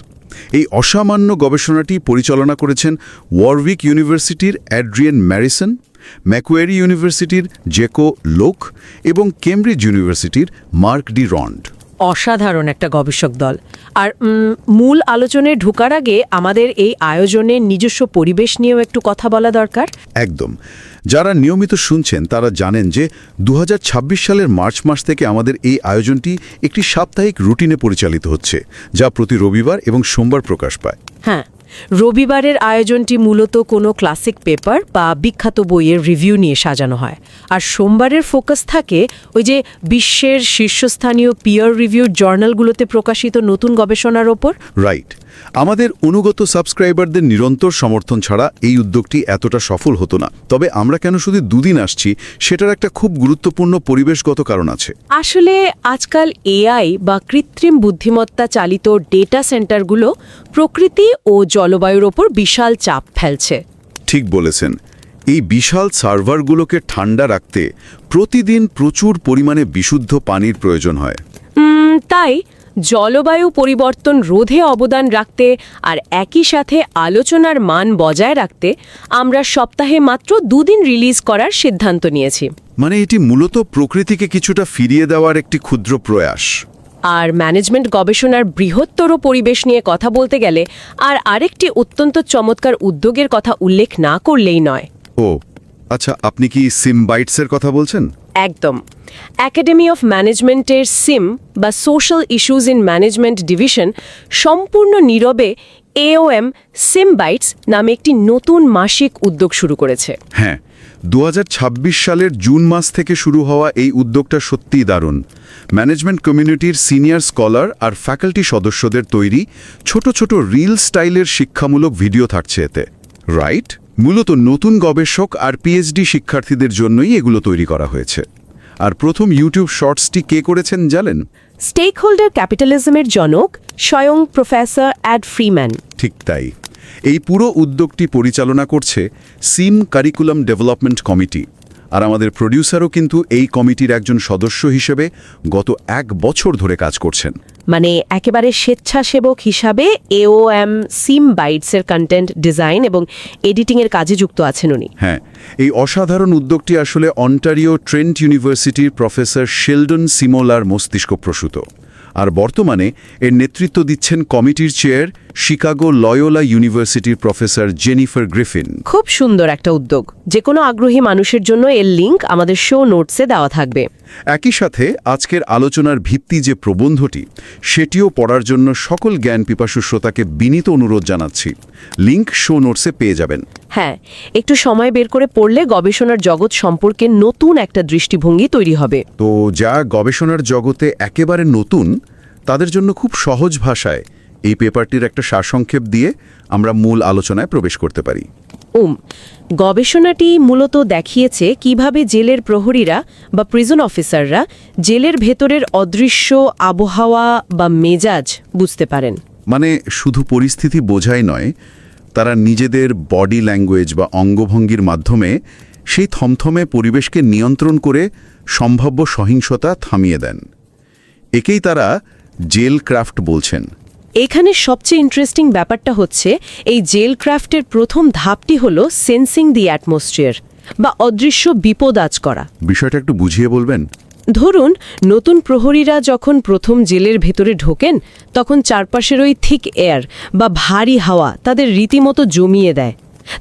এই অসামান্য গবেষণাটি পরিচালনা করেছেন ওয়ারউইক ইউনিভার্সিটির অ্যাড্রিয়ান ম্যারিসন, ম্যাকুয়ারি ইউনিভার্সিটির জেকো লোক এবং কেমব্রিজ ইউনিভার্সিটির মার্ক ডি রন্ড। অসাধারণ একটা গবেষক দল। আর মূল আলোচনায় ঢোকার আগে আমাদের এই আয়োজনের নিজস্ব পরিবেশ নিয়েও একটু কথা বলা দরকার। একদম। যারা নিয়মিত শুনছেন তারা জানেন যে 2026 সালের মার্চ মাস থেকে আমাদের এই আয়োজনটি একটি সাপ্তাহিক রুটিনে পরিচালিত হচ্ছে, যা প্রতি রবিবার এবং সোমবার প্রকাশ পায়। হ্যাঁ, রবিবারের আয়োজনটি মূলত কোনো ক্লাসিক পেপার বা বিখ্যাত বইয়ের রিভিউ নিয়ে সাজানো হয়, আর সোমবারের ফোকাস থাকে ওই যে বিশ্বের শীর্ষস্থানীয় পিয়ার রিভিউ জার্নালগুলোতে প্রকাশিত নতুন গবেষণার ওপর। রাইট। আমাদের অনুগত সাবস্ক্রাইবারদের নিরন্তর সমর্থন ছাড়া এই উদ্যোগটি এতটা সফল হতো না। তবে আমরা কেন শুধু দুদিন আসছি সেটার একটা খুব গুরুত্বপূর্ণ পরিবেশগত কারণ আছে। আসলে আজকাল AI বা কৃত্রিম বুদ্ধিমত্তা চালিত ডেটা সেন্টারগুলো প্রকৃতি ও জলবায়ুর ওপর বিশাল চাপ ফেলছে। ঠিক বলেছেন। এই বিশাল সার্ভারগুলোকে ঠান্ডা রাখতে প্রতিদিন প্রচুর পরিমাণে বিশুদ্ধ পানির প্রয়োজন হয়। তাই জলবায়ু পরিবর্তন রোধে অবদান রাখতে আর একই সাথে আলোচনার মান বজায় রাখতে আমরা সপ্তাহে মাত্র 2 দিন রিলিজ করার সিদ্ধান্ত নিয়েছি। মানে এটি মূলত প্রকৃতিকে কিছুটা ফিরিয়ে দেওয়ার একটি ক্ষুদ্র প্রয়াস। আর ম্যানেজমেন্ট গবেষণার বৃহত্তর পরিবেশ নিয়ে কথা বলতে গেলে আর আরেকটি অত্যন্ত চমৎকার উদ্যোগের কথা উল্লেখ না করলেই নয়। ও আচ্ছা, আপনি কি SIM-Bytes-এর কথা বলছেন? একদম। একাডেমি অফ ম্যানেজমেন্টের সিম বা social issues in management division সম্পূর্ণ নীরবে AOM SIM-Bytes নামে একটি নতুন মাসিক উদ্যোগ শুরু করেছে। হ্যাঁ, 2026 সালের জুন মাস থেকে শুরু হওয়া এই উদ্যোগটা সত্যিই দারুণ। ম্যানেজমেন্ট কমিউনিটির সিনিয়র স্কলার আর ফ্যাকাল্টি সদস্যদের তৈরি ছোট ছোট রিল স্টাইলের শিক্ষামূলক ভিডিও থাকছে এতে। রাইট? মূলত নতুন গবেষক আর PhD শিক্ষার্থীদের জন্যই এগুলো তৈরি করা হয়েছে। আর প্রথম ইউটিউব শর্টসটি কে করেছেন জানেন? স্টেক হোল্ডার ক্যাপিটালিজমের জনক স্বয়ং প্রফেসর অ্যাড ফ্রিম্যান। ঠিক তাই। এই পুরো উদ্যোগটি পরিচালনা করছে সিম কারিকুলাম ডেভেলপমেন্ট কমিটি। আর আমাদের প্রডিউসারও কিন্তু এই কমিটির একজন সদস্য হিসেবে গত 1 বছর ধরে কাজ করছেন। মানে একেবারে স্বেচ্ছাসেবক হিসাবে AOM SIM-Bytes এর কন্টেন্ট ডিজাইন এবং এডিটিংয়ের কাজে যুক্ত আছেন উনি। হ্যাঁ, এই অসাধারণ উদ্যোগটি আসলে অন্টারিও ট্রেন্ট ইউনিভার্সিটির প্রফেসর শেলডন সিমোলার মস্তিষ্কপ্রসূত। আর বর্তমানে এর নেতৃত্ব দিচ্ছেন কমিটির চেয়ার শিকাগো লয়োলা ইউনিভার্সিটির প্রফেসর জেনিফার গ্রিফিন। খুব সুন্দর একটা উদ্যোগ। যে কোনো আগ্রহী মানুষের জন্য এর লিংক আমাদের শো নোটসে দেওয়া থাকবে। একই সাথে আজকের আলোচনার ভিত্তি যে প্রবন্ধটি, সেটিও পড়ার জন্য সকল জ্ঞান পিপাসু শ্রোতাকে বিনীত অনুরোধ জানাচ্ছি। লিংক শো নোটসে পেয়ে যাবেন। হ্যাঁ, একটু সময় বের করে পড়লে গবেষণার জগৎ সম্পর্কে নতুন একটা দৃষ্টিভঙ্গি তৈরি হবে। তো যা গবেষণার জগতে একেবারে নতুন, তাদের জন্য খুব সহজ ভাষায় এই পেপারটির একটা সারসংক্ষেপ দিয়ে আমরা মূল আলোচনায় প্রবেশ করতে পারি। গবেষণাটি মূলত দেখিয়েছে কিভাবে জেলের প্রহরীরা বা প্রিজন অফিসাররা জেলের ভেতরের অদৃশ্য আবহাওয়া বা মেজাজ বুঝতে পারেন। মানে শুধু পরিস্থিতি বোঝাই নয়, তারা নিজেদের বডি ল্যাঙ্গুয়েজ বা অঙ্গভঙ্গির মাধ্যমে সেই থমথমে পরিবেশকে নিয়ন্ত্রণ করে সম্ভাব্য সহিংসতা থামিয়ে দেন। একেই তারা জেলক্রাফট বলছেন। এখানে সবচেয়ে ইন্টারেস্টিং ব্যাপারটা হচ্ছে এই জেলক্রাফটের প্রথম ধাপটি হলো সেন্সিং দি অ্যাটমসফিয়ার বা অদৃশ্য বিপদ আঁচ করা। বিষয়টা একটু বুঝিয়ে বলবেন? ধরুন, নতুন প্রহরীরা যখন প্রথম জেলের ভেতরে ঢোকেন, তখন চারপাশের ওই থিক এয়ার বা ভারী হাওয়া তাদের রীতিমতো জমিয়ে দেয়।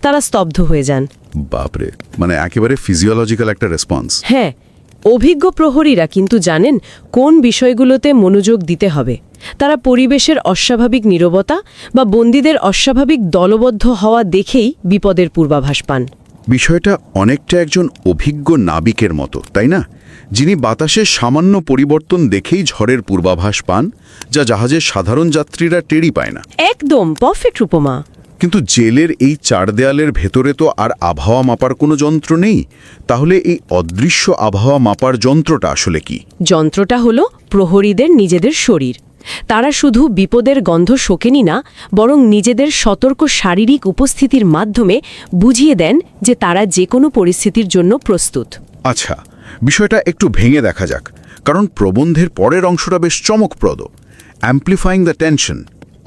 তারা স্তব্ধ হয়ে যান। বাপরে, মানে একেবারে ফিজিওলজিক্যাল একটা রেসপন্স। হ্যাঁ, অভিজ্ঞ প্রহরীরা কিন্তু জানেন কোন বিষয়গুলোতে মনোযোগ দিতে হবে। তারা পরিবেশের অস্বাভাবিক নীরবতা বা বন্দীদের অস্বাভাবিক দলবদ্ধ হওয়া দেখেই বিপদের পূর্বাভাস পান। বিষয়টা অনেকটা একজন অভিজ্ঞ নাবিকের মতো, তাই না? যিনি বাতাসের সামান্য পরিবর্তন দেখেই ঝড়ের পূর্বাভাস পান, যা জাহাজের সাধারণ যাত্রীরা টেরই পায় না। একদম পারফেক্ট উপমা। কিন্তু জেলের এই 4 দেয়ালের ভেতরে তো আর আবহাওয়া মাপার কোনো যন্ত্র নেই। তাহলে এই অদৃশ্য আবহাওয়া মাপার যন্ত্রটা আসলে কি? যন্ত্রটা হলো প্রহরীদের নিজেদের শরীর। তারা শুধু বিপদের গন্ধ শোকেনি না, বরং নিজেদের সতর্ক শারীরিক উপস্থিতির মাধ্যমে বুঝিয়ে দেন যে তারা যে কোনো পরিস্থিতির জন্য প্রস্তুত। আচ্ছা, বিষয়টা একটু ভেঙে দেখা যাক, কারণ প্রবন্ধের পরের অংশটা বেশ চমকপ্রদ। অ্যাম্প্লিফাইং দ্য টেনশন,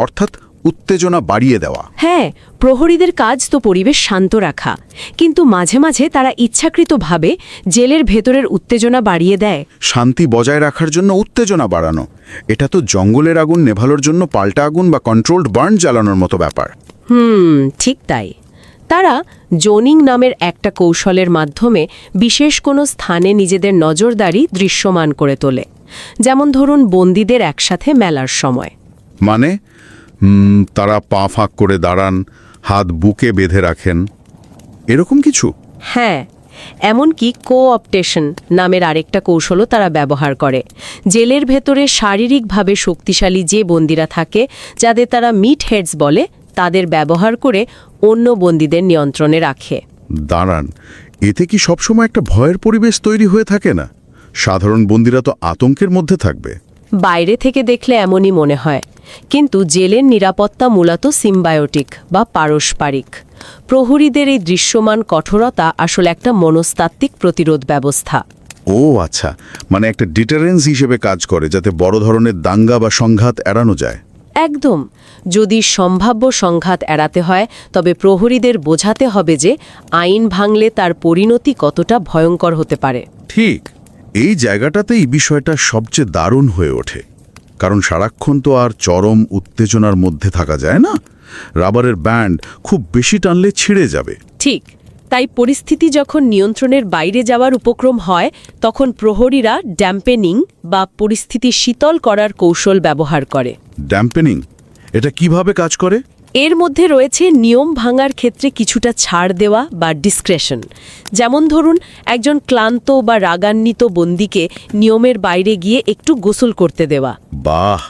অর্থাৎ উত্তেজনা বাড়িয়ে দেওয়া। হ্যাঁ, প্রহরীদের কাজ তো পরিবেশ শান্ত রাখা, কিন্তু মাঝে মাঝে তারা ইচ্ছাকৃতভাবে জেলের ভেতরের উত্তেজনা বাড়িয়ে দেয়। শান্তি বজায় রাখার জন্য উত্তেজনা বাড়ানো, এটা তো জঙ্গলের আগুন নেভানোর জন্য পাল্টা আগুন বা কন্ট্রোলড বার্ন জ্বালানোর মতো ব্যাপার। ঠিক তাই। তারা জোনিং নামের একটা কৌশলের মাধ্যমে বিশেষ কোনো স্থানে নিজেদের নজরদারি দৃশ্যমান করে তোলে। যেমন ধরুন, বন্দীদের একসাথে মেলার সময়। মানে তারা পা ফাঁক করে দাঁড়ান, হাত বুকে বেঁধে রাখেন, এরকম কিছু? হ্যাঁ, এমনকি কোঅপটেশন নামের আরেকটা কৌশলও তারা ব্যবহার করে। জেলের ভেতরে শারীরিকভাবে শক্তিশালী যে বন্দীরা থাকে, যাদের তারা মিট হেডস বলে, তাদের ব্যবহার করে অন্য বন্দীদের নিয়ন্ত্রণে রাখে। দাঁড়ান, এতে কি সবসময় একটা ভয়ের পরিবেশ তৈরি হয়ে থাকে না? সাধারণ বন্দীরা তো আতঙ্কের মধ্যে থাকবে। বাইরে থেকে দেখলে এমনই মনে হয়, কিন্তু জেলের নিরাপত্তা মূলত সিম্বায়োটিক বা পারস্পরিক। প্রহরীদের এই দৃশ্যমান কঠোরতা আসলে একটা মনস্তাত্ত্বিক প্রতিরোধ ব্যবস্থা। ও আচ্ছা, মানে একটা ডিটারেন্স হিসেবে কাজ করে, যাতে বড় ধরনের দাঙ্গা বা সংঘাত এড়ানো যায়। একদম। যদি সম্ভাব্য সংঘাত এড়াতে হয়, তবে প্রহরীদের বোঝাতে হবে যে আইন ভাঙলে তার পরিণতি কতটা ভয়ঙ্কর হতে পারে। ঠিক এই জায়গাটাতেই বিষয়টা সবচেয়ে দারুণ হয়ে ওঠে, কারণ সারাক্ষণ তো আর চরম উত্তেজনার মধ্যে থাকা যায় না। রাবারের ব্যান্ড খুব বেশি টানলে ছিঁড়ে যাবে। ঠিক তাই পরিস্থিতি যখন নিয়ন্ত্রণের বাইরে যাওয়ার উপক্রম হয়, তখন প্রহরীরা ড্যাম্পেনিং বা পরিস্থিতি শীতল করার কৌশল ব্যবহার করে। ড্যাম্পেনিং, এটা কিভাবে কাজ করে? এর মধ্যে রয়েছে নিয়ম ভাঙার ক্ষেত্রে কিছুটা ছাড় দেওয়া বা ডিসক্রেশন। যেমন ধরুন, একজন ক্লান্ত বা রাগান্বিত বন্দীকে নিয়মের বাইরে গিয়ে একটু গোসল করতে দেওয়া। বাহ,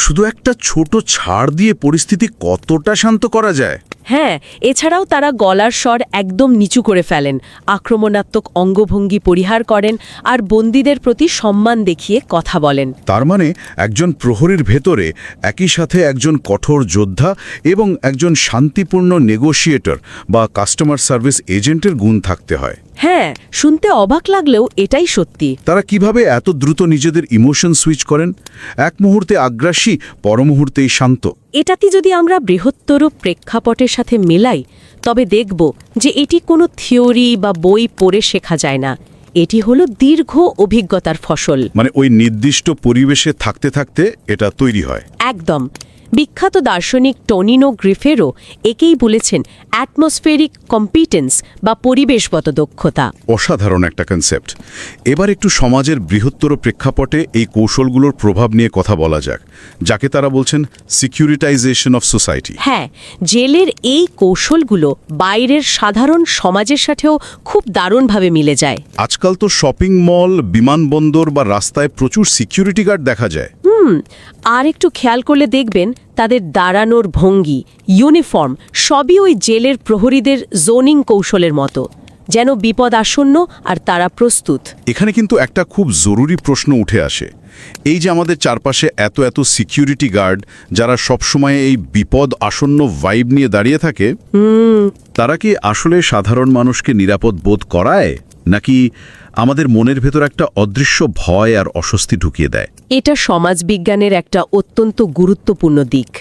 শুধু একটা ছোট ছাড় দিয়ে পরিস্থিতি কতটা শান্ত করা যায়। হ্যাঁ, এছাড়াও তারা গলার স্বর একদম নিচু করে ফেলেন, আক্রমণাত্মক অঙ্গভঙ্গি পরিহার করেন আর বন্দীদের প্রতি সম্মান দেখিয়ে কথা বলেন। তার মানে একজন প্রহরীর ভেতরে একই সাথে একজন কঠোর যোদ্ধা এবং একজন শান্তিপূর্ণ নেগোশিয়েটর বা কাস্টমার সার্ভিস এজেন্টের গুণ থাকতে হয়। হ্যাঁ, শুনতে অবাক লাগলেও এটাই সত্যি। তারা কিভাবে এত দ্রুত নিজেদের ইমোশন সুইচ করেন? এক মুহূর্তে আগ্রাসী, পর মুহূর্তেই শান্ত। এটাতে যদি আমরা বৃহত্তর প্রেক্ষাপটের সাথে মেলাই, তবে দেখব যে এটি কোনো থিওরি বা বই পড়ে শেখা যায় না। এটি হলো দীর্ঘ অভিজ্ঞতার ফসল। মানে ওই নির্দিষ্ট পরিবেশে থাকতে থাকতে এটা তৈরি হয়। একদম। বিখ্যাত দার্শনিক টনিনো গ্রিফেরও একেই বলেছেন অ্যাটমসফেরিক কম্পিটেন্স বা পরিবেশগত দক্ষতা। অসাধারণ একটা কনসেপ্ট। এবার একটু সমাজের বৃহত্তর প্রেক্ষাপটে এই কৌশলগুলোর প্রভাব নিয়ে কথা বলা যাক, যাকে তারা বলছেন সিকিউরিটাইজেশন অফ সোসাইটি। হ্যাঁ, জেলের এই কৌশলগুলো বাইরের সাধারণ সমাজের সাথেও খুব দারুণভাবে মিলে যায়। আজকাল তো শপিং মল, বিমানবন্দর বা রাস্তায় প্রচুর সিকিউরিটি গার্ড দেখা যায়। আর একটু খেয়াল করলে দেখবেন তাদের দাঁড়ানোর ভঙ্গি, ইউনিফর্ম সবই ওই জেলের প্রহরীদের জোনিং কৌশলের মতো, যেন বিপদ আসন্ন আর তারা প্রস্তুত। এখানে কিন্তু একটা খুব জরুরি প্রশ্ন উঠে আসে। এই যে আমাদের চারপাশে এত এত সিকিউরিটি গার্ড যারা সবসময় এই বিপদ আসন্ন ভাইব নিয়ে দাঁড়িয়ে থাকে, তারা কি আসলে সাধারণ মানুষকে নিরাপদ বোধ করায়, নাকি আমাদের মনের ভেতর একটা অদৃশ্য ভয় আর অস্বস্তি ঢুকিয়ে দেয়? এটা সমাজবিজ্ঞানের একটা অত্যন্ত গুরুত্বপূর্ণ দিক।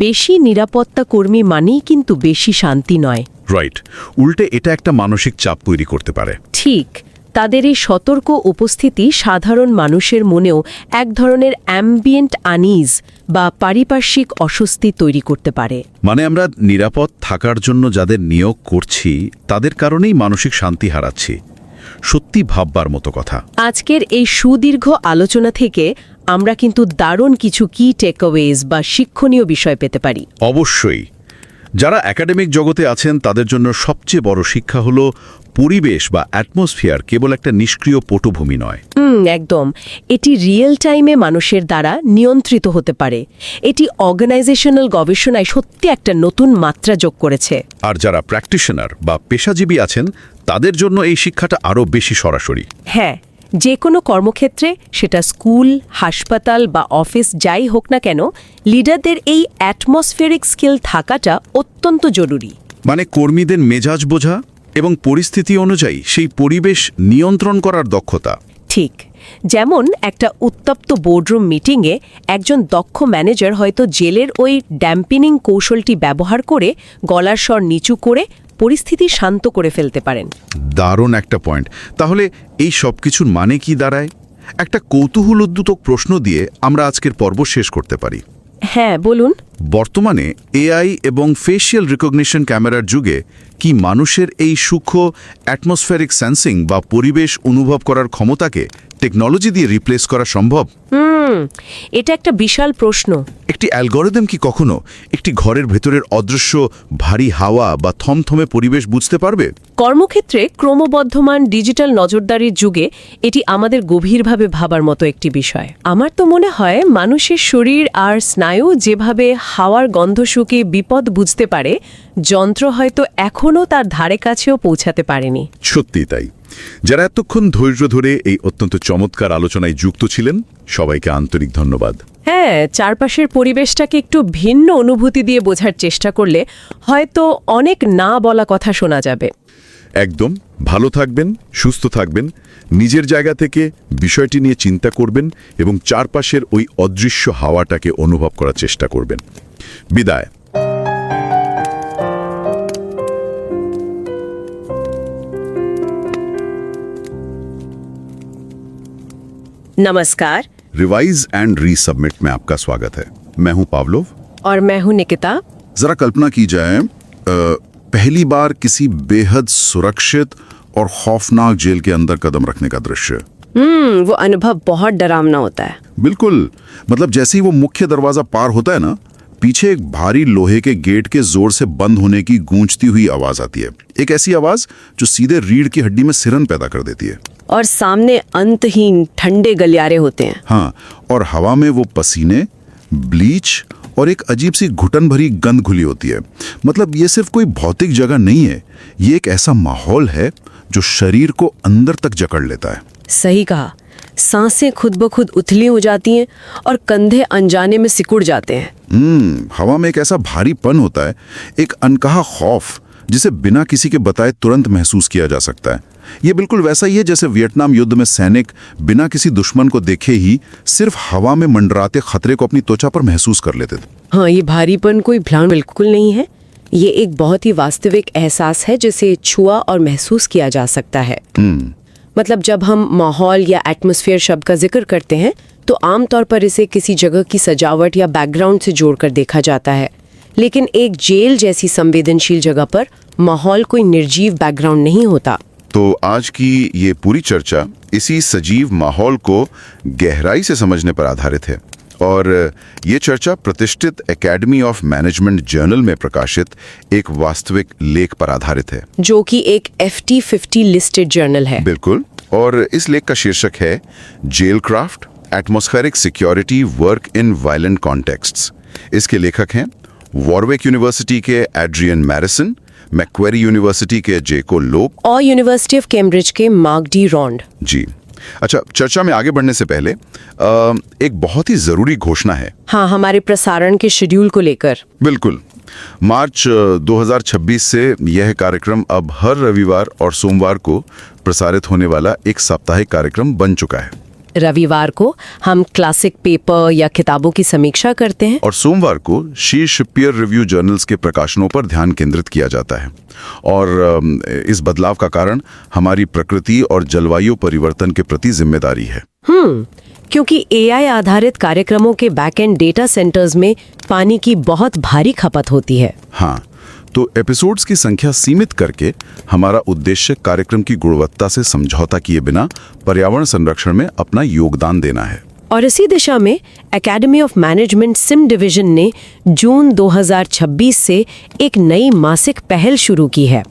বেশি নিরাপত্তা কর্মী মানেই কিন্তু বেশি শান্তি নয়। রাইট, উল্টে এটা একটা মানসিক চাপ তৈরি করতে পারে। ঠিক, তাদের এই সতর্ক উপস্থিতি সাধারণ মানুষের মনেও এক ধরনের অ্যাম্বিয়েন্ট আনইজ বা পারিপার্শ্বিক অস্বস্তি তৈরি করতে পারে। মানে আমরা নিরাপদ থাকার জন্য যাদের নিয়োগ করছি তাদের কারণেই মানসিক শান্তি হারাচ্ছি। সত্যি ভাববার মতো কথা। আজকের এই সুদীর্ঘ আলোচনা থেকে আমরা কিন্তু দারুণ কিছু কি টেকঅ্যাওয়েজ বা শিক্ষণীয় বিষয় পেতে পারি। অবশ্যই। যারা একাডেমিক জগতে আছেন তাদের জন্য সবচেয়ে বড় শিক্ষা হলো পরিবেশ বা অ্যাটমসফিয়ার কেবল একটা নিষ্ক্রিয় পটভূমি নয়। একদম। এটি রিয়েল টাইমে মানুষের দ্বারা নিয়ন্ত্রিত হতে পারে। এটি অর্গানাইজেশনাল গবেষণায় সত্যি একটা নতুন মাত্রা যোগ করেছে। আর যারা প্র্যাকটিশনার বা পেশাজীবী আছেন তাদের জন্য এই শিক্ষাটা আরও বেশি সরাসরি। হ্যাঁ, যে কোনো কর্মক্ষেত্রে, সেটা স্কুল, হাসপাতাল বা অফিস যাই হোক না কেন, লিডারদের এই অ্যাটমসফিয়ারিক স্কিল থাকাটা অত্যন্ত জরুরি। মানে কর্মীদের মেজাজ বোঝা এবং পরিস্থিতি অনুযায়ী সেই পরিবেশ নিয়ন্ত্রণ করার দক্ষতা। ঠিক, যেমন একটা উত্তপ্ত বোর্ডরুম মিটিংয়ে একজন দক্ষ ম্যানেজার হয়তো জেলের ওই ড্যাম্পিনিং কৌশলটি ব্যবহার করে গলার স্বর নিচু করে পরিস্থিতি শান্ত করে ফেলতে পারেন। দারুণ একটা পয়েন্ট। তাহলে এই সব কিছুর মানে কি দাঁড়ায়? একটা কৌতূহলোদ্দীপক প্রশ্ন দিয়ে আমরা আজকের পর্ব শেষ করতে পারি। হ্যাঁ, বলুন। বর্তমানে এআই এবং ফেশিয়াল রিকগনিশন ক্যামেরার যুগে কি মানুষের এই সূক্ষ্ম অ্যাটমসফিয়ারিক সেন্সিং বা পরিবেশ অনুভব করার ক্ষমতাকে টেকনোলজি দিয়ে রিপ্লেস করা সম্ভব? এটা একটা বিশাল প্রশ্ন। একটি অ্যালগরিদম কি কখনো একটি ঘরের ভেতরের অদৃশ্য ভারী হাওয়া বা থমথমে পরিবেশ বুঝতে পারবে? কর্মক্ষেত্রে ক্রমবর্ধমান ডিজিটাল নজরদারির যুগে এটি আমাদের গভীরভাবে ভাবার মতো একটি বিষয়। আমার তো মনে হয় মানুষের শরীর আর স্নায়ু যেভাবে হাওয়ার গন্ধ শুকে বিপদ বুঝতে পারে, যন্ত্র হয়তো এখনও তার ধারে কাছেও পৌঁছাতে পারেনি। সত্যি তাই। যারা এতক্ষণ ধৈর্য ধরে এই অত্যন্ত চমৎকার আলোচনায় যুক্ত ছিলেন, সবাইকে আন্তরিক ধন্যবাদ। হ্যাঁ, চারপাশের পরিবেশটাকে একটু ভিন্ন অনুভূতি দিয়ে বোঝার চেষ্টা করলে হয়তো অনেক না বলা কথা শোনা যাবে। একদম। ভালো থাকবেন, সুস্থ থাকবেন, নিজের জায়গা থেকে বিষয়টি নিয়ে চিন্তা করবেন এবং চারপাশের ওই অদৃশ্য হাওয়াটাকে অনুভব করার চেষ্টা করবেন। বিদায়। नमस्कार। रिवाइज एंड रीसबमिट में आपका स्वागत है। मैं हूं पावलोव और मैं हूं निकिता। जरा कल्पना की जाए, पहली बार किसी बेहद सुरक्षित और खौफनाक जेल के अंदर कदम रखने का दृश्य। वो अनुभव बहुत डरावना होता है। बिल्कुल। मतलब जैसे ही वो मुख्य दरवाजा पार होता है ना, पीछे एक भारी लोहे के गेट के जोर से बंद होने की गूंजती हुई आवाज आती है। एक ऐसी आवाज जो सीधे रीढ़ की हड्डी में सिरन पैदा कर देती है। और सामने अंतहीन ठंडे गलियारे होते हैं। हाँ, और हवा में वो पसीने, ब्लीच और एक अजीब सी घुटन भरी गंध घुली होती है। मतलब ये सिर्फ कोई भौतिक जगह नहीं है, ये एक ऐसा माहौल है जो शरीर को अंदर तक जकड़ लेता है। सही कहा, सांसें खुद ब खुद उथली हो जाती हैं और कंधे अनजाने में सिकुड़ जाते हैं। हवा में एक ऐसा भारीपन होता है, एक अनकहा खौफ जिसे बिना किसी के बताए तुरंत महसूस किया जा सकता है। ये बिल्कुल वैसा ही है जैसे वियतनाम युद्ध में सैनिक बिना किसी दुश्मन को देखे ही सिर्फ हवा में मंडराते खतरे को अपनी त्वचा पर महसूस कर लेते थे। हाँ, ये भारीपन कोई भ्रम बिल्कुल नहीं है, ये एक बहुत ही वास्तविक एहसास है जिसे छुआ और महसूस किया जा सकता है। मतलब जब हम माहौल या एटमॉस्फेयर शब्द का जिक्र करते हैं तो आमतौर पर इसे किसी जगह की सजावट या बैकग्राउंड से जोड़कर देखा जाता है, लेकिन एक जेल जैसी संवेदनशील जगह पर माहौल कोई निर्जीव बैकग्राउंड नहीं होता। तो आज की ये पूरी चर्चा इसी सजीव माहौल को गहराई से समझने पर आधारित है, और ये चर्चा प्रतिष्ठित एकेडमी ऑफ मैनेजमेंट जर्नल में प्रकाशित एक वास्तविक लेख पर आधारित है, जो कि एक FT50 लिस्टेड जर्नल है। बिल्कुल, और इस लेख का शीर्षक है Jailcraft, atmospheric security work in violent contexts. इसके लेखक हैं वॉरविक यूनिवर्सिटी के एड्रियन मैरिसन, मैक्वेरी यूनिवर्सिटी के जेको लोक और यूनिवर्सिटी ऑफ कैम्ब्रिज के मार्क डी रॉन्ड। जी अच्छा, चर्चा में आगे बढ़ने से पहले एक बहुत ही जरूरी घोषणा है। हाँ, हमारे प्रसारण के शेड्यूल को लेकर। बिल्कुल, मार्च 2026 से यह कार्यक्रम अब हर रविवार और सोमवार को प्रसारित होने वाला एक साप्ताहिक कार्यक्रम बन चुका है। रविवार को हम क्लासिक पेपर या किताबों की समीक्षा करते हैं और सोमवार को शीर्ष पीयर रिव्यू जर्नल्स के प्रकाशनों पर ध्यान केंद्रित किया जाता है। और इस बदलाव का कारण हमारी प्रकृति और जलवायु परिवर्तन के प्रति जिम्मेदारी है। क्योंकि AI आधारित कार्यक्रमों के बैकएंड डेटा सेंटर्स में पानी की बहुत भारी खपत होती है। हाँ, तो एपिसोड्स की संख्या सीमित करके हमारा उद्देश्य कार्यक्रम की गुणवत्ता से समझौता किए बिना पर्यावरण संरक्षण में अपना योगदान देना है। और इसी दिशा में academy of management SIM division ने जून 2026 से एक नई मासिक पहल शुरू की है।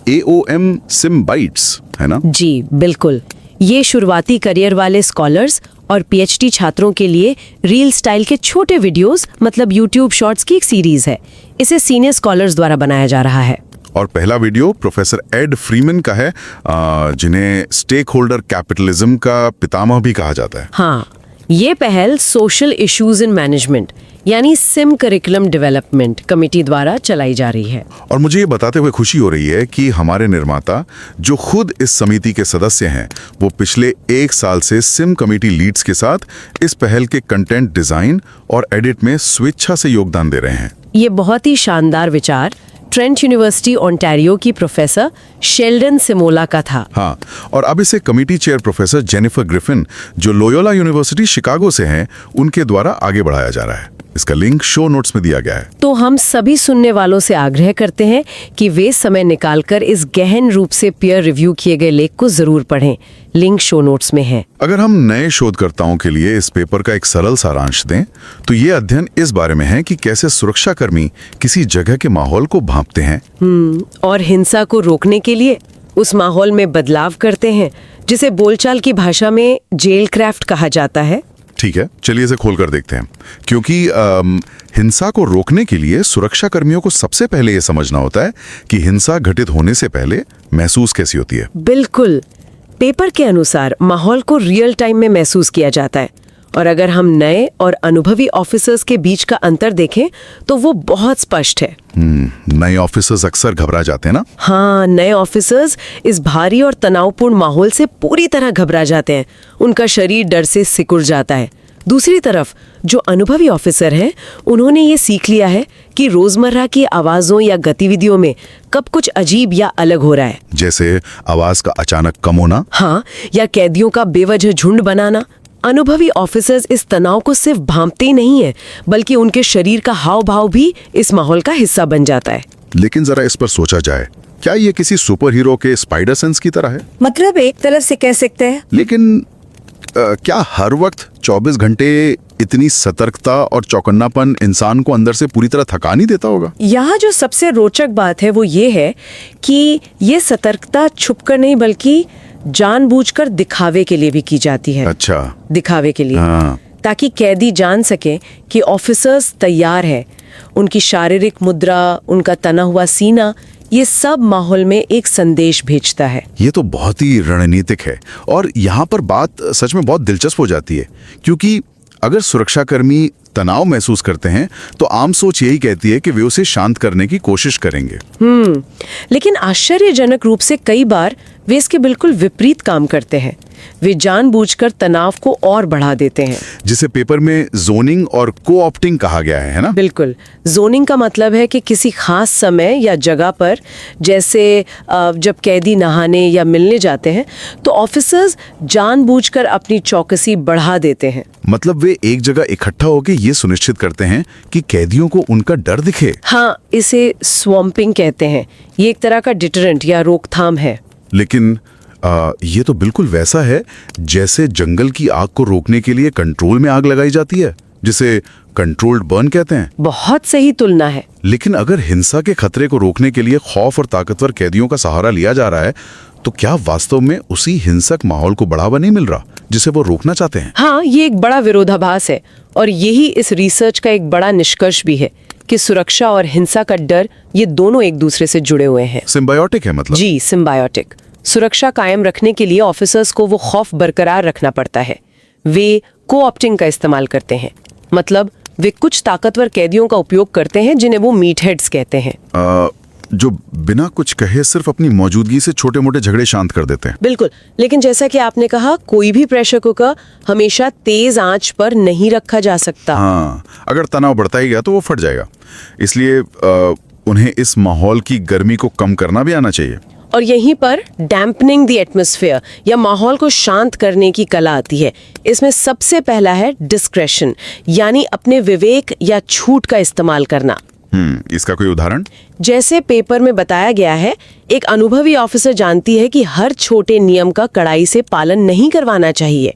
AOM SIM-Bytes, है ना? जी बिल्कुल, ये शुरुआती करियर वाले स्कॉलर्स और PhD छात्रों के लिए रील स्टाइल के छोटे वीडियोस, मतलब YouTube शॉर्ट्स की एक सीरीज है। इसे सीनियर स्कॉलर्स द्वारा बनाया जा रहा है। और पहला वीडियो प्रोफेसर एड फ्रीमैन का है, जिन्हें स्टेक होल्डर कैपिटलिज्म का पितामह भी कहा जाता है। हाँ, ये पहल सोशल इश्यूज इन मैनेजमेंट यानी सिम करिकुलम डेवलपमेंट कमेटी द्वारा चलाई जा रही है। और मुझे ये बताते हुए खुशी हो रही है कि हमारे निर्माता, जो खुद इस समिति के सदस्य हैं, वो पिछले 1 साल से सिम कमेटी लीड्स के साथ इस पहल के कंटेंट डिजाइन और एडिट में स्वेच्छा से योगदान दे रहे हैं। ये बहुत ही शानदार विचार ट्रेंट यूनिवर्सिटी ओंटारियो की प्रोफेसर शेल्डन सिमोला का था। हाँ, और अब इसे committee chair professor Jennifer Griffin, जो लोयोला यूनिवर्सिटी शिकागो से हैं, उनके द्वारा आगे बढ़ाया जा रहा है। इसका लिंक शो नोट्स में दिया गया है। तो हम सभी सुनने वालों से आग्रह करते हैं कि वे समय निकालकर इस गहन रूप से पीयर रिव्यू किए गए लेख को जरूर पढ़ें। लिंक शो नोट्स में है। अगर हम नए शोधकर्ताओं के लिए इस पेपर का एक सरल सारांश दें, तो ये अध्ययन इस बारे में है कि कैसे सुरक्षाकर्मी किसी जगह के माहौल को भांपते हैं और हिंसा को रोकने के लिए उस माहौल में बदलाव करते हैं, जिसे बोलचाल की भाषा में जेलक्राफ्ट कहा जाता है। ठीक है, चलिए इसे खोलकर देखते हैं। क्योंकि हिंसा को रोकने के लिए सुरक्षा कर्मियों को सबसे पहले ये समझना होता है कि हिंसा घटित होने से पहले महसूस कैसी होती है। बिल्कुल, पेपर के अनुसार माहौल को रियल टाइम में महसूस किया जाता है, और अगर हम नए और अनुभवी ऑफिसर्स के बीच का अंतर देखें तो वो बहुत स्पष्ट है। नए ऑफिसर्स अक्सर घबरा जाते हैं ना? हाँ, नए ऑफिसर्स इस भारी और तनावपूर्ण माहौल से पूरी तरह घबरा जाते हैं। उनका शरीर डर से सिकुड़ जाता है। दूसरी तरफ जो अनुभवी ऑफिसर हैं, उन्होंने ये सीख लिया है कि रोजमर्रा की आवाजों या गतिविधियों में कब कुछ अजीब या अलग हो रहा है, जैसे आवाज का अचानक कम होना, हाँ, या कैदियों का बेवजह झुंड बनाना। अनुभवी ऑफिसर्स इस तनाव को सिर्फ भांपते ही नहीं है, बल्कि उनके शरीर का हाव भाव भी इस माहौल का हिस्सा बन जाता है। लेकिन जरा इस पर सोचा जाए, क्या ये किसी सुपर हीरो के स्पाइडर सेंस की तरह है? मतलब एक तरह से कह सकते हैं। लेकिन क्या हर वक्त 24 घंटे इतनी सतर्कता और चौकन्नापन इंसान को अंदर से पूरी तरह थका नहीं देता होगा? यहाँ जो सबसे रोचक बात है वो ये है कि ये सतर्कता छुपकर नहीं बल्कि जानबूझकर दिखावे के लिए भी की जाती है। अच्छा, दिखावे के लिए। हाँ। ताकि कैदी जान सके कि ऑफिसर्स तैयार है। उनकी शारीरिक मुद्रा, उनका तना हुआ सीना, ये सब माहौल में एक संदेश भेजता है। ये तो बहुत ही रणनीतिक है और यहाँ पर बात सच में बहुत दिलचस्प हो जाती है, क्योंकि अगर सुरक्षाकर्मी तनाव महसूस करते हैं तो आम सोच यही कहती है कि वे उसे शांत करने की कोशिश करेंगे। लेकिन आश्चर्यजनक रूप से कई बार वे इसके बिल्कुल विपरीत काम करते हैं। वे जानबूझकर तनाव को और बढ़ा देते हैं, जिसे पेपर में जोनिंग और को-ऑप्टिंग कहा गया है ना? बिल्कुल। जोनिंग का मतलब है कि किसी खास समय या जगह पर, जैसे जब कैदी नहाने या मिलने जाते हैं, तो ऑफिसर्स जानबूझकर अपनी चौकसी बढ़ा देते हैं। मतलब वे एक जगह इकट्ठा होकर ये सुनिश्चित करते हैं कि कैदियों को उनका डर दिखे। हाँ, इसे स्वैम्पिंग कहते हैं। ये एक तरह का डिटरेंट या रोकथाम है। लेकिन ये तो बिल्कुल वैसा है जैसे जंगल की आग को रोकने के लिए कंट्रोल में आग लगाई जाती है, जिसे कंट्रोल्ड बर्न कहते हैं। बहुत सही तुलना है। लेकिन अगर हिंसा के खतरे को रोकने के लिए खौफ और ताकतवर कैदियों का सहारा लिया जा रहा है, तो क्या वास्तव में उसी हिंसक माहौल को बढ़ावा नहीं मिल रहा जिसे वो रोकना चाहते हैं? हाँ, ये एक बड़ा विरोधाभास है और यही इस रिसर्च का एक बड़ा निष्कर्ष भी है कि सुरक्षा और हिंसा का डर, ये दोनों एक दूसरे से जुड़े हुए हैं। सिम्बायोटिक है मतलब? जी, सिम्बायोटिक। सुरक्षा कायम रखने के लिए ऑफिसर्स को वो खौफ बरकरार रखना पड़ता है। वे को-ऑप्टिंग का इस्तेमाल करते हैं, मतलब वे कुछ ताकतवर कैदियों का उपयोग करते हैं जिन्हें वो मीट हेड्स कहते हैं, जो बिना कुछ कहे सिर्फ अपनी मौजूदगी से छोटे मोटे झगड़े शांत कर देते हैं। बिल्कुल। लेकिन जैसा कि आपने कहा, कोई भी प्रेशर कुकर हमेशा तेज आंच पर नहीं रखा जा सकता। हाँ, अगर तनाव बढ़ता ही गया तो वो फट जाएगा। इसलिए उन्हें इस माहौल की गर्मी को कम करना भी आना चाहिए। और यहीं पर डैम्पनिंग द एटमॉस्फेयर या माहौल को शांत करने की कला आती है। इसमें सबसे पहला है डिस्क्रेशन, यानी अपने विवेक या छूट का इस्तेमाल करना। इसका कोई उदाहरण? जैसे पेपर में बताया गया है, एक अनुभवी ऑफिसर जानती है कि हर छोटे नियम का कड़ाई से पालन नहीं करवाना चाहिए।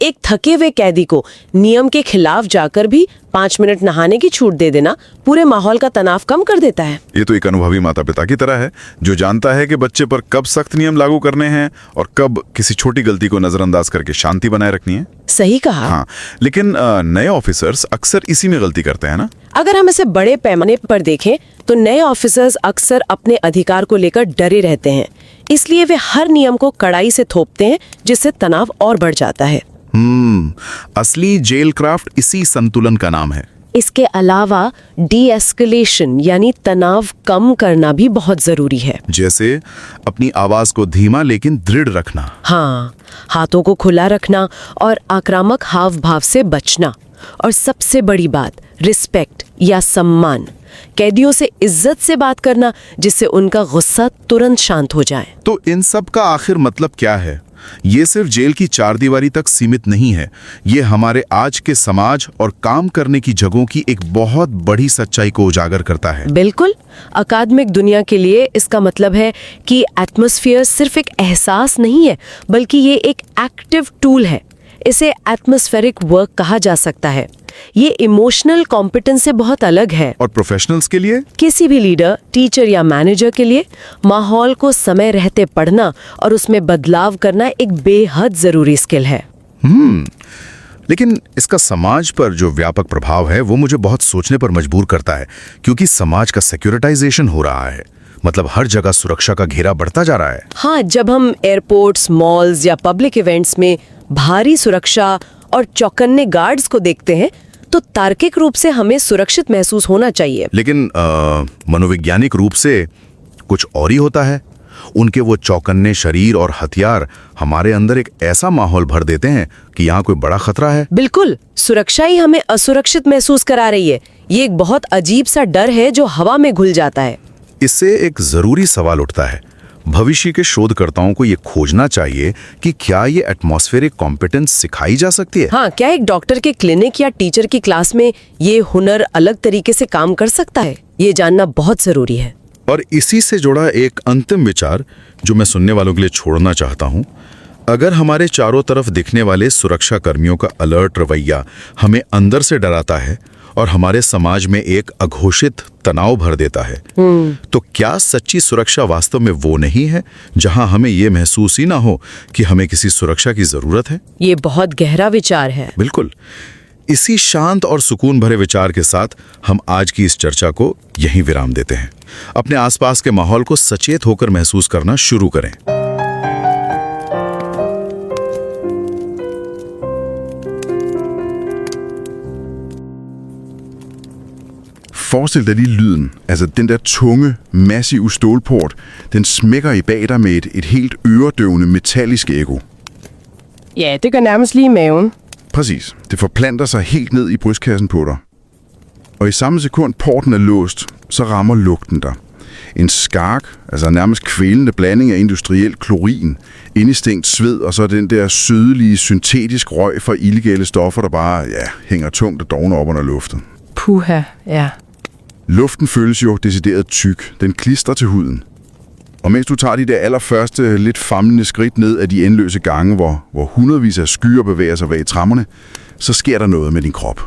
एक थके हुए कैदी को नियम के खिलाफ जाकर भी 5 मिनट नहाने की छूट दे देना पूरे माहौल का तनाव कम कर देता है। ये तो एक अनुभवी माता पिता की तरह है, जो जानता है कि बच्चे पर कब सख्त नियम लागू करने हैं और कब किसी छोटी गलती को नजरअंदाज करके शांति बनाए रखनी है। सही कहा। हाँ, लेकिन नए ऑफिसर्स अक्सर इसी में गलती करते हैं ना? अगर हम इसे बड़े पैमाने पर देखें तो नए ऑफिसर्स अक्सर अपने अधिकार को लेकर डरे रहते हैं, इसलिए वे हर नियम को कड़ाई से थोपते हैं, जिससे तनाव और बढ़ जाता है। असली जेलक्राफ्ट इसी संतुलन का नाम है। इसके अलावा डी-एस्केलेशन यानी तनाव कम करना भी बहुत जरूरी है। जैसे अपनी आवाज को धीमा लेकिन दृढ़ रखना। हाँ, हाथों को खुला रखना और आक्रामक हाव भाव से बचना। और सबसे बड़ी बात, रिस्पेक्ट या सम्मान। कैदियों से इज्जत से बात करना, जिससे उनका गुस्सा तुरंत शांत हो जाए। तो इन सब का आखिर मतलब क्या है? ये सिर्फ जेल की चारदीवारी तक सीमित नहीं है। ये हमारे आज के समाज और काम करने की जगहों की एक बहुत बड़ी सच्चाई को उजागर करता है। बिल्कुल। अकादमिक दुनिया के लिए इसका मतलब है कि एटमॉस्फेयर सिर्फ एक एहसास नहीं है, बल्कि ये एक एक्टिव टूल है। इसे एटमॉस्फेरिक वर्क कहा जा सकता है। ये इमोशनल कॉम्पिटेंस से बहुत अलग है। और प्रोफेशनल्स के लिए? किसी भी लीडर, टीचर या मैनेजर के लिए माहौल को समय रहते पढ़ना और उसमें बदलाव करना एक बेहद जरूरी स्किल है। लेकिन इसका समाज पर जो व्यापक प्रभाव है वो मुझे बहुत सोचने पर मजबूर करता है, क्योंकि समाज का सिक्योरिटाइजेशन हो रहा है। मतलब हर जगह सुरक्षा का घेरा बढ़ता जा रहा है। हाँ, जब हम एयरपोर्ट्स, मॉल्स या पब्लिक इवेंट्स में भारी सुरक्षा और चौकन्ने गार्ड्स को देखते हैं, तो तार्किक रूप से हमें सुरक्षित महसूस होना चाहिए। लेकिन मनोवैज्ञानिक रूप से कुछ और ही होता है। उनके वो चौकन्ने शरीर और हथियार हमारे अंदर एक ऐसा माहौल भर देते हैं कि यहाँ कोई बड़ा खतरा है। बिल्कुल, सुरक्षा ही हमें असुरक्षित महसूस करा रही है। ये एक बहुत अजीब सा डर है जो हवा में घुल जाता है। इससे एक जरूरी सवाल उठता है। भविष्य के शोधकर्ताओं को ये खोजना चाहिए कि क्या ये एटमॉस्फेरिक कॉम्पिटेंस सिखाई जा सकती है? हाँ, क्या एक डॉक्टर के क्लिनिक या टीचर की क्लास में ये हुनर अलग तरीके से काम कर सकता है? ये जानना बहुत जरूरी है। और इसी से जुड़ा एक अंतिम विचार जो मैं सुनने वालों के लिए छोड़ना चाहता हूँ। अगर हमारे चारों तरफ दिखने वाले सुरक्षा कर्मियों का अलर्ट रवैया हमें अंदर से डराता है और हमारे समाज में एक अघोषित तनाव भर देता है, तो क्या सच्ची सुरक्षा वास्तव में वो नहीं है जहां हमें ये महसूस ही ना हो कि हमें किसी सुरक्षा की जरूरत है? ये बहुत गहरा विचार है। बिल्कुल। इसी शांत और सुकून भरे विचार के साथ हम आज की इस चर्चा को यहीं विराम देते हैं। अपने आसपास के माहौल को सचेत होकर महसूस करना शुरू करें। Forestil dig lige lyden, altså den der tunge, massive stålport, den smækker i bag dig med et helt øredøvende metallisk ekko. Ja, det gør nærmest lige i maven. Præcis. Det forplanter sig helt ned i brystkassen på dig. Og i samme sekund porten er låst, så rammer lugten dig. En skark, altså nærmest kvælende blanding af industriel klorin, indestængt sved og så den der sødelige syntetisk røg fra illegale stoffer, der bare hænger tungt og dovner op under luften. Puha, ja. Luften føles jo decideret tyk. Den klistrer til huden. Og mens du tager de der allerførste, lidt famlende skridt ned ad de endeløse gange, hvor hundredvis af skyer bevæger sig bag trammerne, så sker der noget med din krop.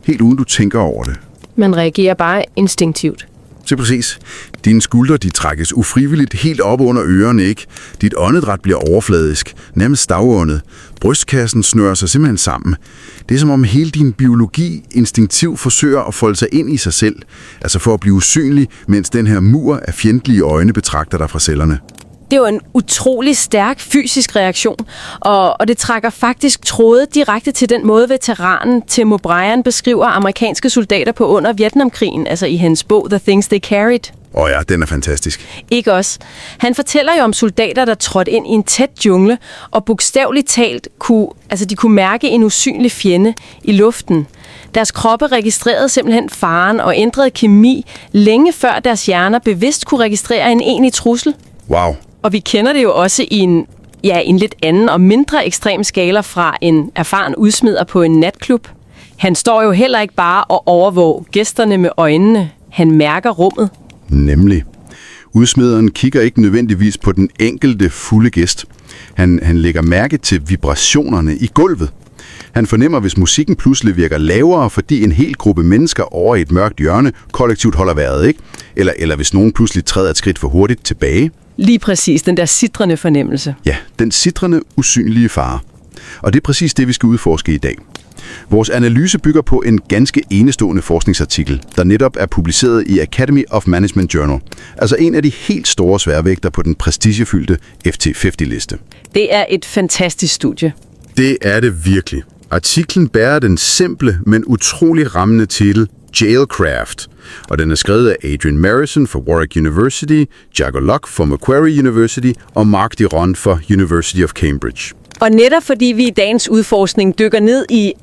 Helt uden du tænker over det. Man reagerer bare instinktivt. Så præcis. Dine skuldre, de trækkes ufrivilligt helt op under ørerne, ikke? Dit åndedræt bliver overfladisk, nærmest stavåndet. Brystkassen snører sig simpelthen sammen. Det er som om hele din biologi instinktivt forsøger at folde sig ind i sig selv, altså for at blive usynlig, mens den her mur af fjendtlige øjne betragter dig fra cellerne. Det er jo en utrolig stærk fysisk reaktion, og det trækker faktisk tråde direkte til den måde, veteranen Tim O'Brien beskriver amerikanske soldater på under Vietnamkrigen, altså i hans bog The Things They Carried. Ja, den er fantastisk. Ikke også? Han fortæller jo om soldater, der trådte ind i en tæt jungle, og bogstaveligt talt de kunne mærke en usynlig fjende i luften. Deres kroppe registrerede simpelthen faren og ændrede kemi længe før deres hjerner bevidst kunne registrere en egentlig trussel. Wow. Og vi kender det jo også i en lidt anden og mindre ekstrem skala fra en erfaren udsmider på en natklub. Han står jo heller ikke bare og overvåger gæsterne med øjnene. Han mærker rummet. Nemlig. Udsmideren kigger ikke nødvendigvis på den enkelte fulde gæst. Han lægger mærke til vibrationerne i gulvet. Han fornemmer, hvis musikken pludselig virker lavere, fordi en hel gruppe mennesker over i et mørkt hjørne kollektivt holder vejret, ikke? Eller hvis nogen pludselig træder et skridt for hurtigt tilbage. Lige præcis, den der sitrende fornemmelse. Ja, den sitrende, usynlige fare. Og det er præcis det, vi skal udforske i dag. Vores analyse bygger på en ganske enestående forskningsartikel, der netop er publiceret i Academy of Management Journal. Altså en af de helt store sværvægter på den prestigefyldte FT50-liste. Det er et fantastisk studie. Det er det virkelig. Artiklen bærer den simple, men utrolig rammende titel Jailcraft, og den er skrevet af Adrian Marrison for Warwick University, Jaco for Macquarie University og Mark Diron for University of Cambridge. Og netop fordi vi i dagens udforskning dykker ned i,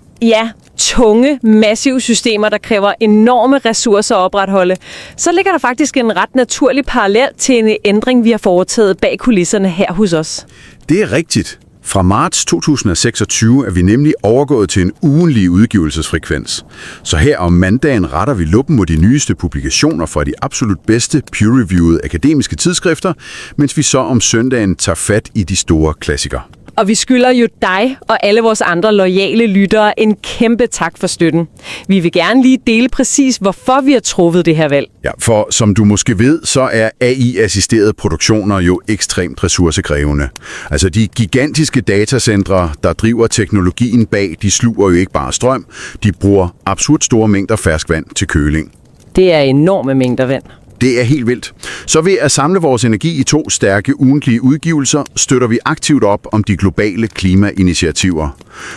tunge, massive systemer, der kræver enorme ressourcer at opretholde, så ligger der faktisk en ret naturlig parallel til en ændring, vi har foretaget bag kulisserne her hos os. Det er rigtigt. Fra marts 2026 er vi nemlig overgået til en ugenlig udgivelsesfrekvens. Så her om mandagen retter vi luppen mod de nyeste publikationer fra de absolut bedste peer-reviewede akademiske tidsskrifter, mens vi så om søndagen tager fat i de store klassikere. Og vi skylder jo dig og alle vores andre loyale lyttere en kæmpe tak for støtten. Vi vil gerne lige dele præcis, hvorfor vi har truffet det her valg. Ja, for som du måske ved, så er AI-assisterede produktioner jo ekstremt ressourcekrævende. Altså de gigantiske datacentre, der driver teknologien bag, de sluger jo ikke bare strøm, de bruger absurd store mængder ferskvand til køling. Det er enorme mængder vand. Det er helt vildt. Så ved at samle vores energi i 2 stærke ugentlige udgivelser, støtter vi aktivt op om de globale klimainitiativer.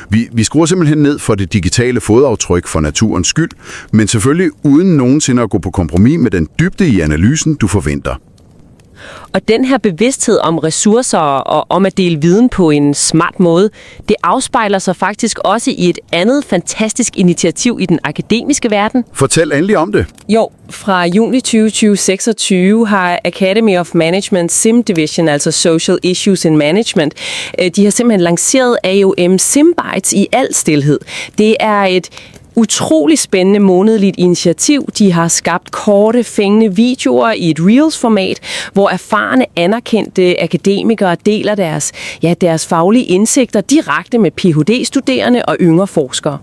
Vi skruer simpelthen ned for det digitale fodaftryk for naturens skyld, men selvfølgelig uden nogensinde at gå på kompromis med den dybde i analysen, du forventer. Og den her bevidsthed om ressourcer og om at dele viden på en smart måde, det afspejler sig faktisk også i et andet fantastisk initiativ i den akademiske verden. Fortæl endelig om det. Jo, fra juni 2026 har Academy of Management SIM Division, altså Social Issues in Management, de har simpelthen lanceret AOM SIM-Bytes i al stilhed. Det er et utrolig spændende månedligt initiativ. De har skabt korte, fængende videoer i et Reels-format, hvor erfarne, anerkendte akademikere deler deres faglige indsigter direkte med Ph.D.-studerende og yngre forskere.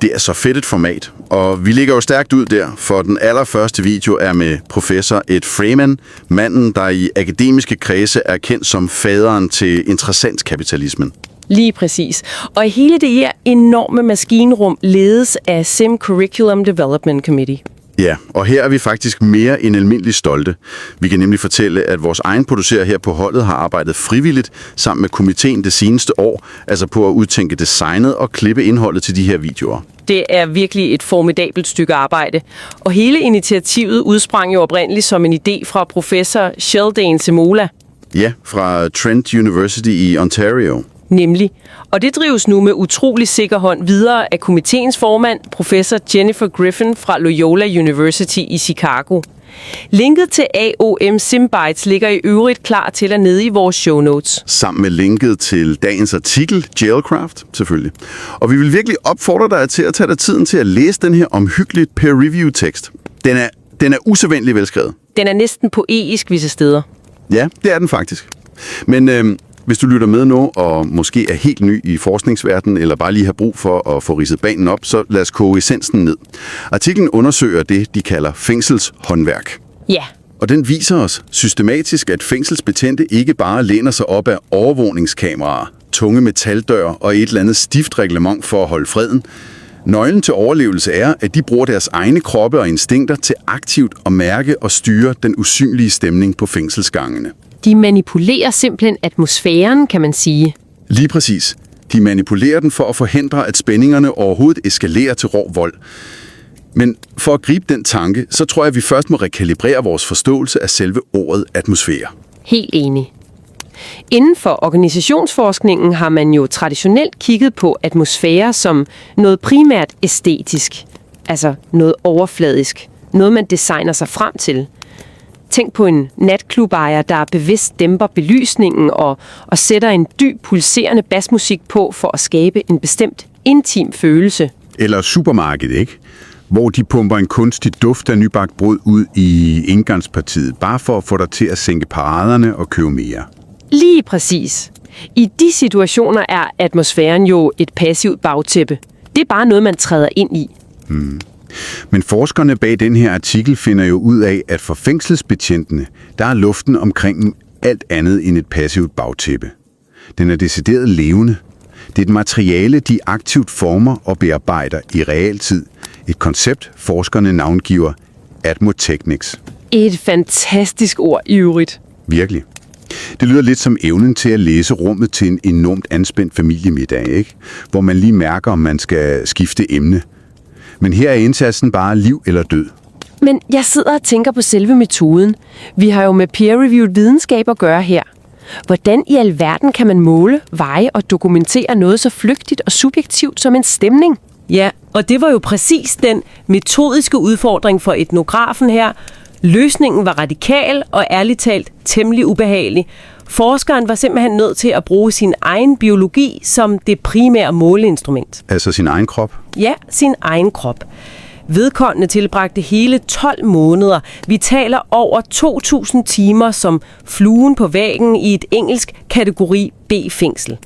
Det er så fedt et format, og vi ligger jo stærkt ud der, for den allerførste video er med professor Ed Freeman, manden, der i akademiske kredse er kendt som faderen til interessenskapitalismen. Lige præcis. Og hele det her enorme maskinrum ledes af SIM Curriculum Development Committee. Ja, og her er vi faktisk mere end almindeligt stolte. Vi kan nemlig fortælle, at vores egen producer her på holdet har arbejdet frivilligt sammen med komiteen det seneste år, altså på at udtænke designet og klippe indholdet til de her videoer. Det er virkelig et formidabelt stykke arbejde. Og hele initiativet udsprang jo oprindeligt som en idé fra professor Sheldon Semola. Ja, fra Trent University i Ontario. Nemlig. Og det drives nu med utrolig sikker hånd videre af komiteens formand, professor Jennifer Griffin fra Loyola University i Chicago. Linket til AOM SIM-Bytes ligger i øvrigt klar til at nede i vores show notes. Sammen med linket til dagens artikel, Jailcraft, selvfølgelig. Og vi vil virkelig opfordre dig til at tage dig tiden til at læse den her omhyggeligt peer-review-tekst. Den er usædvanligt velskrevet. Den er næsten poetisk visse steder. Ja, det er den faktisk. Men hvis du lytter med nu, og måske er helt ny i forskningsverdenen, eller bare lige har brug for at få ridset banen op, så lad os koge essensen ned. Artiklen undersøger det, de kalder fængselshåndværk. Ja. Og den viser os systematisk, at fængselsbetjente ikke bare læner sig op af overvågningskameraer, tunge metaldøre og et eller andet stift reglement for at holde freden. Nøglen til overlevelse er, at de bruger deres egne kroppe og instinkter til aktivt at mærke og styre den usynlige stemning på fængselsgangene. De manipulerer simpelthen atmosfæren, kan man sige. Lige præcis. De manipulerer den for at forhindre, at spændingerne overhovedet eskalerer til rå vold. Men for at gribe den tanke, så tror jeg, at vi først må rekalibrere vores forståelse af selve ordet atmosfære. Helt enig. Inden for organisationsforskningen har man jo traditionelt kigget på atmosfære som noget primært æstetisk. Altså noget overfladisk. Noget, man designer sig frem til. Tænk på en natklubejer, der bevidst dæmper belysningen og sætter en dyb, pulserende basmusik på for at skabe en bestemt intim følelse. Eller supermarkedet, ikke? Hvor de pumper en kunstig duft af nybagt brød ud i indgangspartiet, bare for at få dig til at sænke paraderne og købe mere. Lige præcis. I de situationer er atmosfæren jo et passivt bagtæppe. Det er bare noget, man træder ind i. Men forskerne bag den her artikel finder jo ud af, at for fængselsbetjentene, der er luften omkring dem alt andet end et passivt bagtæppe. Den er decideret levende. Det er et materiale, de aktivt former og bearbejder i realtid. Et koncept, forskerne navngiver atmotechnics. Et fantastisk ord i øvrigt. Virkelig. Det lyder lidt som evnen til at læse rummet til en enormt anspændt familiemiddag, ikke? Hvor man lige mærker, om man skal skifte emne. Men her er indsatsen bare liv eller død. Men jeg sidder og tænker på selve metoden. Vi har jo med peer-reviewed videnskab at gøre her. Hvordan i alverden kan man måle, veje og dokumentere noget så flygtigt og subjektivt som en stemning? Ja, og det var jo præcis den metodiske udfordring for etnografen her. Løsningen var radikal og ærligt talt temmelig ubehagelig. Forskeren var simpelthen nødt til at bruge sin egen biologi som det primære måleinstrument. Altså sin egen krop? Ja, sin egen krop. Vedkommende tilbragte hele 12 måneder. Vi taler over 2.000 timer som fluen på væggen i et engelsk kategori B-fængsel.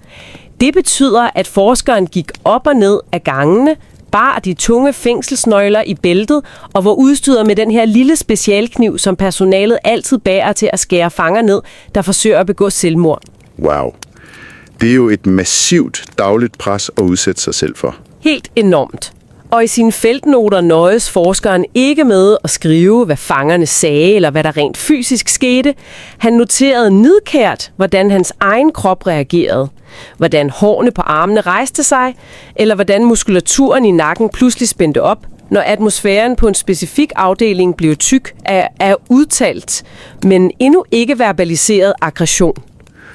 Det betyder, at forskeren gik op og ned af gangene, bar de tunge fængselsnøgler i bæltet og var udstyret med den her lille specialkniv, som personalet altid bærer til at skære fanger ned, der forsøger at begå selvmord. Wow. Det er jo et massivt dagligt pres at udsætte sig selv for. Helt enormt. Og i sine feltnoter nøjes forskeren ikke med at skrive, hvad fangerne sagde, eller hvad der rent fysisk skete. Han noterede nidkært, hvordan hans egen krop reagerede. Hvordan hårene på armene rejste sig, eller hvordan muskulaturen i nakken pludselig spændte op, når atmosfæren på en specifik afdeling blev tyk af udtalt, men endnu ikke verbaliseret aggression.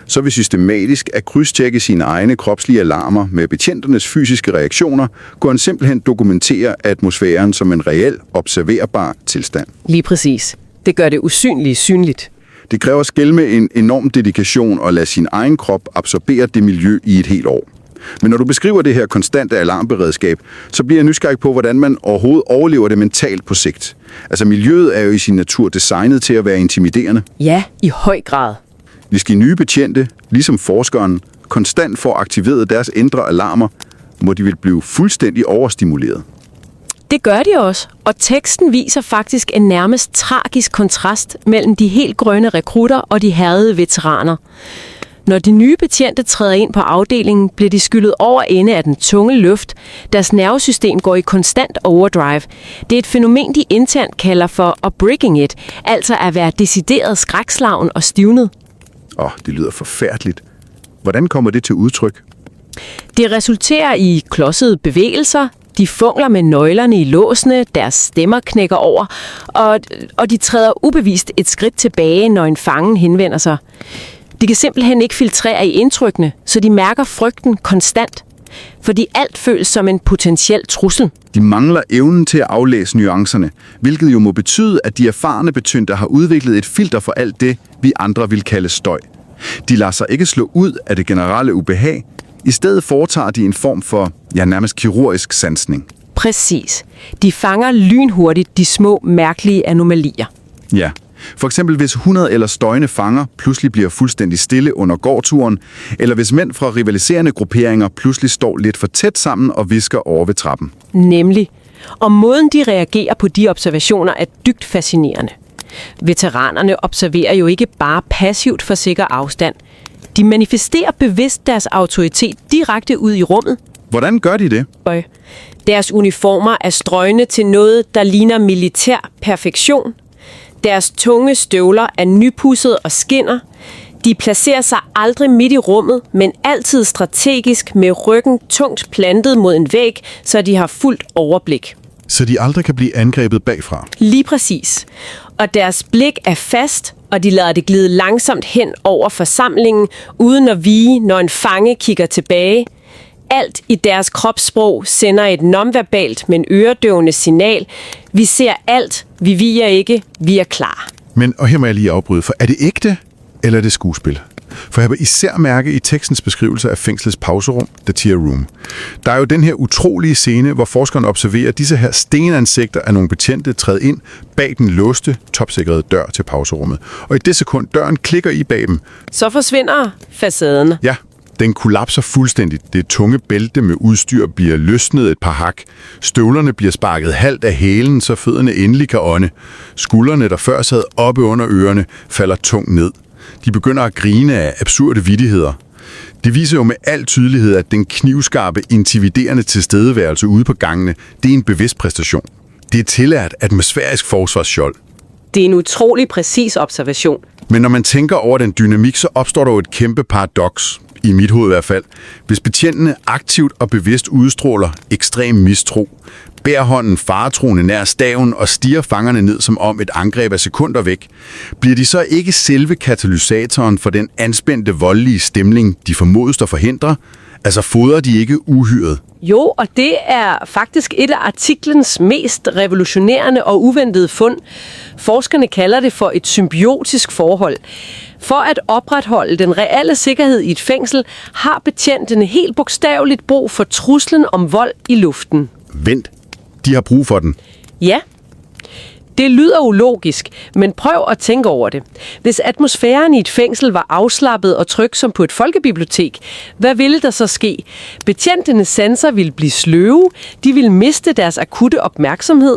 Så ved systematisk at krydstjekke sine egne kropslige alarmer med betjenternes fysiske reaktioner, kunne han simpelthen dokumentere atmosfæren som en reel, observerbar tilstand. Lige præcis. Det gør det usynlige synligt. Det kræver skæld med en enorm dedikation at lade sin egen krop absorbere det miljø i et helt år. Men når du beskriver det her konstante alarmberedskab, så bliver jeg nysgerrig på, hvordan man overhovedet overlever det mentalt på sigt. Altså miljøet er jo i sin natur designet til at være intimiderende. Ja, i høj grad. Hvis de nye betjente, ligesom forskeren, konstant får aktiveret deres indre alarmer, må de vel blive fuldstændig overstimuleret. Det gør de også, og teksten viser faktisk en nærmest tragisk kontrast mellem de helt grønne rekrutter og de hærdede veteraner. Når de nye betjente træder ind på afdelingen, bliver de skyllet over ende af den tunge luft. Deres nervesystem går i konstant overdrive. Det er et fænomen, de internt kalder for breaking it, altså at være decideret skrækslagen og stivnet. Det lyder forfærdeligt. Hvordan kommer det til udtryk? Det resulterer i klodsede bevægelser, de fungler med nøglerne i låsene, deres stemmer knækker over, og de træder ubevidst et skridt tilbage, når en fange henvender sig. De kan simpelthen ikke filtrere i indtrykkene, så de mærker frygten konstant, fordi alt føles som en potentiel trussel. De mangler evnen til at aflæse nuancerne, hvilket jo må betyde, at de erfarne betjente har udviklet et filter for alt det, vi andre vil kalde støj. De lader sig ikke slå ud af det generelle ubehag. I stedet foretager de en form for, nærmest kirurgisk sansning. Præcis. De fanger lynhurtigt de små, mærkelige anomalier. Ja. For eksempel hvis 100 eller støjende fanger pludselig bliver fuldstændig stille under gårdturen, eller hvis mænd fra rivaliserende grupperinger pludselig står lidt for tæt sammen og visker over ved trappen. Nemlig. Og måden de reagerer på de observationer er dybt fascinerende. Veteranerne observerer jo ikke bare passivt for sikker afstand. De manifesterer bevidst deres autoritet direkte ud i rummet. Hvordan gør de det? Deres uniformer er strøgne til noget, der ligner militær perfektion. Deres tunge støvler er nypudset og skinner. De placerer sig aldrig midt i rummet, men altid strategisk med ryggen tungt plantet mod en væg, så de har fuldt overblik. Så de aldrig kan blive angrebet bagfra. Lige præcis. Og deres blik er fast, og de lader det glide langsomt hen over forsamlingen, uden at vige, når en fange kigger tilbage. Alt i deres kropssprog sender et nonverbalt, men øredøvende signal. Vi ser alt, vi viger ikke, vi er klar. Men, og her må jeg lige afbryde, for er det ægte, eller er det skuespil? For jeg vil især mærke i tekstens beskrivelse af fængslets pauserum, the tier room. Der er jo den her utrolige scene, hvor forskeren observerer disse her stenansigter af nogle betjente træde ind bag den låste, topsikrede dør til pauserummet. Og i det sekund døren klikker i bag dem. Så forsvinder facaden. Ja, den kollapser fuldstændigt. Det tunge bælte med udstyr bliver løsnet et par hak. Støvlerne bliver sparket halvt af hælen, så fødderne endelig kan ånde. Skuldrene, der før sad oppe under ørerne, falder tungt ned. De begynder at grine af absurde vittigheder. Det viser jo med al tydelighed, at den knivskarpe, intimiderende tilstedeværelse ude på gangene, det er en bevidst præstation. Det er tillært atmosfærisk forsvarsskjold. Det er en utrolig præcis observation. Men når man tænker over den dynamik, så opstår der jo et kæmpe paradoks, i mit hoved i hvert fald. Hvis betjentene aktivt og bevidst udstråler ekstrem mistro, bærer hånden faretroende nær staven og stiger fangerne ned som om et angreb af sekunder væk, bliver de så ikke selve katalysatoren for den anspændte, voldelige stemning, de formodes at forhindre? Altså fodrer de ikke uhyret? Jo, og det er faktisk et af artiklens mest revolutionerende og uventede fund. Forskerne kalder det for et symbiotisk forhold. For at opretholde den reelle sikkerhed i et fængsel, har betjentene helt bogstaveligt brug for truslen om vold i luften. Vent, de har brug for den. Ja. Det lyder ulogisk, men prøv at tænke over det. Hvis atmosfæren i et fængsel var afslappet og tryg som på et folkebibliotek, hvad ville der så ske? Betjentenes sanser ville blive sløve, de ville miste deres akutte opmærksomhed.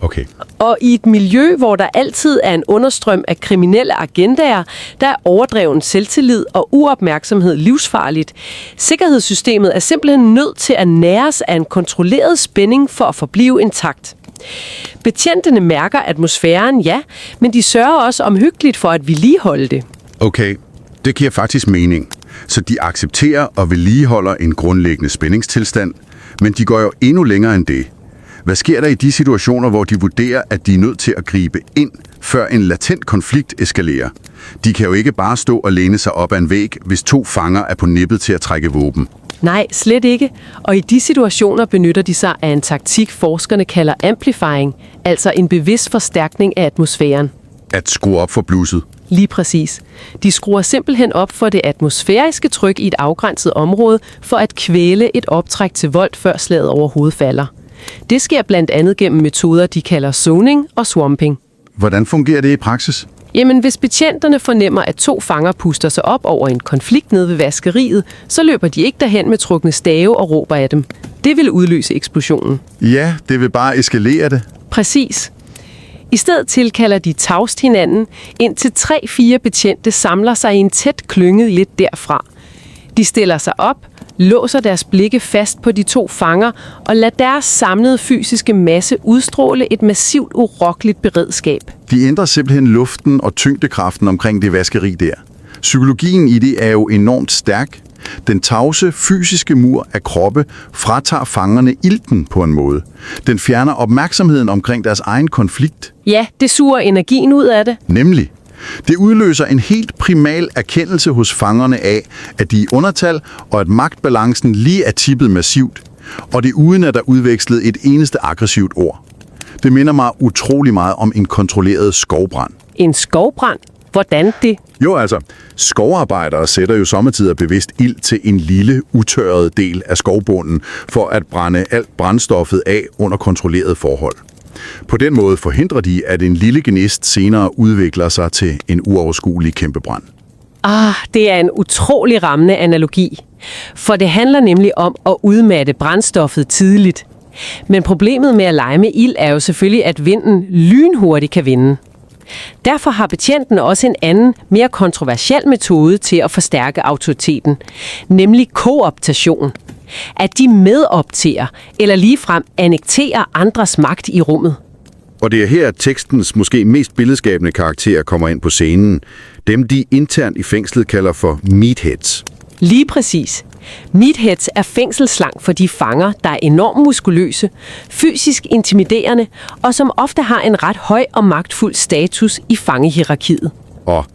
Okay. Og i et miljø, hvor der altid er en understrøm af kriminelle agendaer, der er overdreven selvtillid og uopmærksomhed livsfarligt. Sikkerhedssystemet er simpelthen nødt til at næres af en kontrolleret spænding for at forblive intakt. Betjentene mærker atmosfæren, ja, men de sørger også omhyggeligt for at vedligeholde det. Okay, det giver faktisk mening. Så de accepterer og vedligeholder en grundlæggende spændingstilstand, men de går jo endnu længere end det. Hvad sker der i de situationer, hvor de vurderer, at de er nødt til at gribe ind, før en latent konflikt eskalerer? De kan jo ikke bare stå og læne sig op ad en væg, hvis 2 fanger er på nippet til at trække våben. Nej, slet ikke. Og i de situationer benytter de sig af en taktik, forskerne kalder amplifying, altså en bevidst forstærkning af atmosfæren. At skrue op for blusset. Lige præcis. De skruer simpelthen op for det atmosfæriske tryk i et afgrænset område, for at kvæle et optræk til vold, før slaget overhovedet falder. Det sker blandt andet gennem metoder, de kalder zoning og swamping. Hvordan fungerer det i praksis? Jamen, hvis betjenterne fornemmer, at 2 fanger puster sig op over en konflikt nede ved vaskeriet, så løber de ikke derhen med trukne stave og råber af dem. Det vil udløse eksplosionen. Ja, det vil bare eskalere det. Præcis. I stedet tilkalder de tavst hinanden, indtil 3-4 betjente samler sig i en tæt klynge lidt derfra. De stiller sig op, låser deres blikke fast på de 2 fanger og lader deres samlede fysiske masse udstråle et massivt urokkeligt beredskab. De ændrer simpelthen luften og tyngdekraften omkring det vaskeri der. Psykologien i det er jo enormt stærk. Den tavse, fysiske mur af kroppe fratager fangerne ilten på en måde. Den fjerner opmærksomheden omkring deres egen konflikt. Ja, det suger energien ud af det. Nemlig. Det udløser en helt primal erkendelse hos fangerne af, at de er undertal, og at magtbalancen lige er tippet massivt. Og det uden at der udvekslet et eneste aggressivt ord. Det minder mig utrolig meget om en kontrolleret skovbrand. En skovbrand? Hvordan det? Jo, altså, skovarbejdere sætter jo sommetider bevidst ild til en lille, utørret del af skovbunden for at brænde alt brændstoffet af under kontrollerede forhold. På den måde forhindrer de, at en lille gnist senere udvikler sig til en uoverskuelig kæmpebrand. Det er en utrolig rammende analogi. For det handler nemlig om at udmatte brændstoffet tidligt. Men problemet med at lege med ild er jo selvfølgelig, at vinden lynhurtigt kan vinde. Derfor har betjenten også en anden, mere kontroversiel metode til at forstærke autoriteten, nemlig kooptation. At de medopterer eller ligefrem annekterer andres magt i rummet. Og det er her, at tekstens måske mest billedskabende karakterer kommer ind på scenen. Dem, de internt i fængslet kalder for meatheads. Lige præcis. Meatheads er fængselsslang for de fanger, der er enormt muskuløse, fysisk intimiderende og som ofte har en ret høj og magtfuld status i fangehierarkiet. Og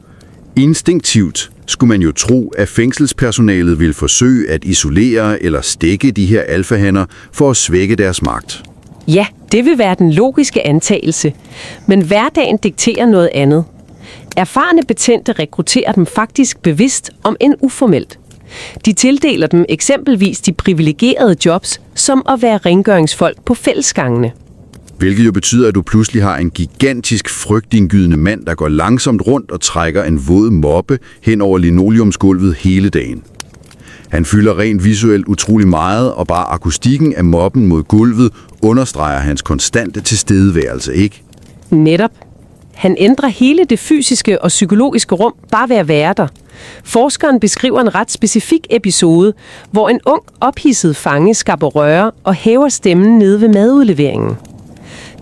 instinktivt skulle man jo tro, at fængselspersonalet vil forsøge at isolere eller stikke de her alfahanner for at svække deres magt. Ja, det vil være den logiske antagelse, men hverdagen dikterer noget andet. Erfarne betjente rekrutterer dem faktisk bevidst, om end uformelt. De tildeler dem eksempelvis de privilegerede jobs, som at være rengøringsfolk på fællesgangene. Hvilket jo betyder, at du pludselig har en gigantisk frygtindgydende mand, der går langsomt rundt og trækker en våd moppe hen over linoleumsgulvet hele dagen. Han fylder rent visuelt utrolig meget, og bare akustikken af moppen mod gulvet understreger hans konstante tilstedeværelse, ikke? Netop. Han ændrer hele det fysiske og psykologiske rum bare ved at være der. Forskeren beskriver en ret specifik episode, hvor en ung, ophidset fange skaber røre og hæver stemmen nede ved madudleveringen.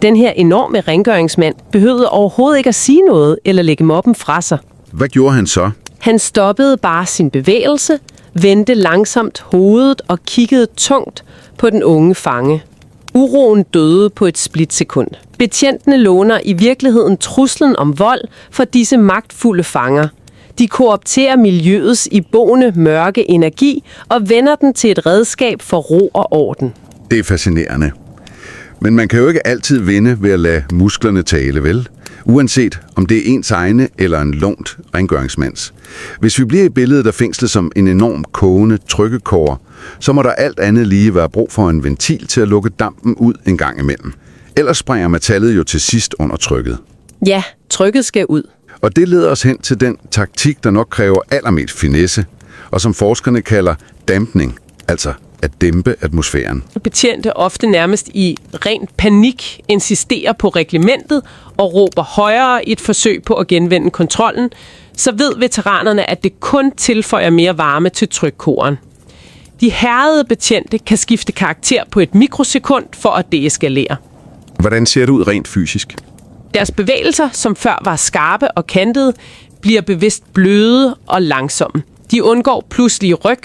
Den her enorme rengøringsmand behøvede overhovedet ikke at sige noget eller lægge moppen fra sig. Hvad gjorde han så? Han stoppede bare sin bevægelse, vendte langsomt hovedet og kiggede tungt på den unge fange. Uroen døde på et splitsekund. Betjentene låner i virkeligheden truslen om vold for disse magtfulde fanger. De koopterer miljøets iboende mørke energi og vender den til et redskab for ro og orden. Det er fascinerende. Men man kan jo ikke altid vinde ved at lade musklerne tale, vel? Uanset om det er ens egne eller en lånt rengøringsmands. Hvis vi bliver i billedet af fængslet som en enorm kogende trykkekår, så må der alt andet lige være brug for en ventil til at lukke dampen ud en gang imellem. Ellers springer metallet jo til sidst under trykket. Ja, trykket skal ud. Og det leder os hen til den taktik, der nok kræver allermest finesse, og som forskerne kalder dampning, altså at dæmpe atmosfæren. Betjente ofte nærmest i ren panik insisterer på reglementet og råber højere i et forsøg på at genvinde kontrollen, så ved veteranerne, at det kun tilføjer mere varme til trykkoren. De hærdede betjente kan skifte karakter på et mikrosekund for at deeskalere. Hvordan ser det ud rent fysisk? Deres bevægelser, som før var skarpe og kantede, bliver bevidst bløde og langsomme. De undgår pludselige ryg,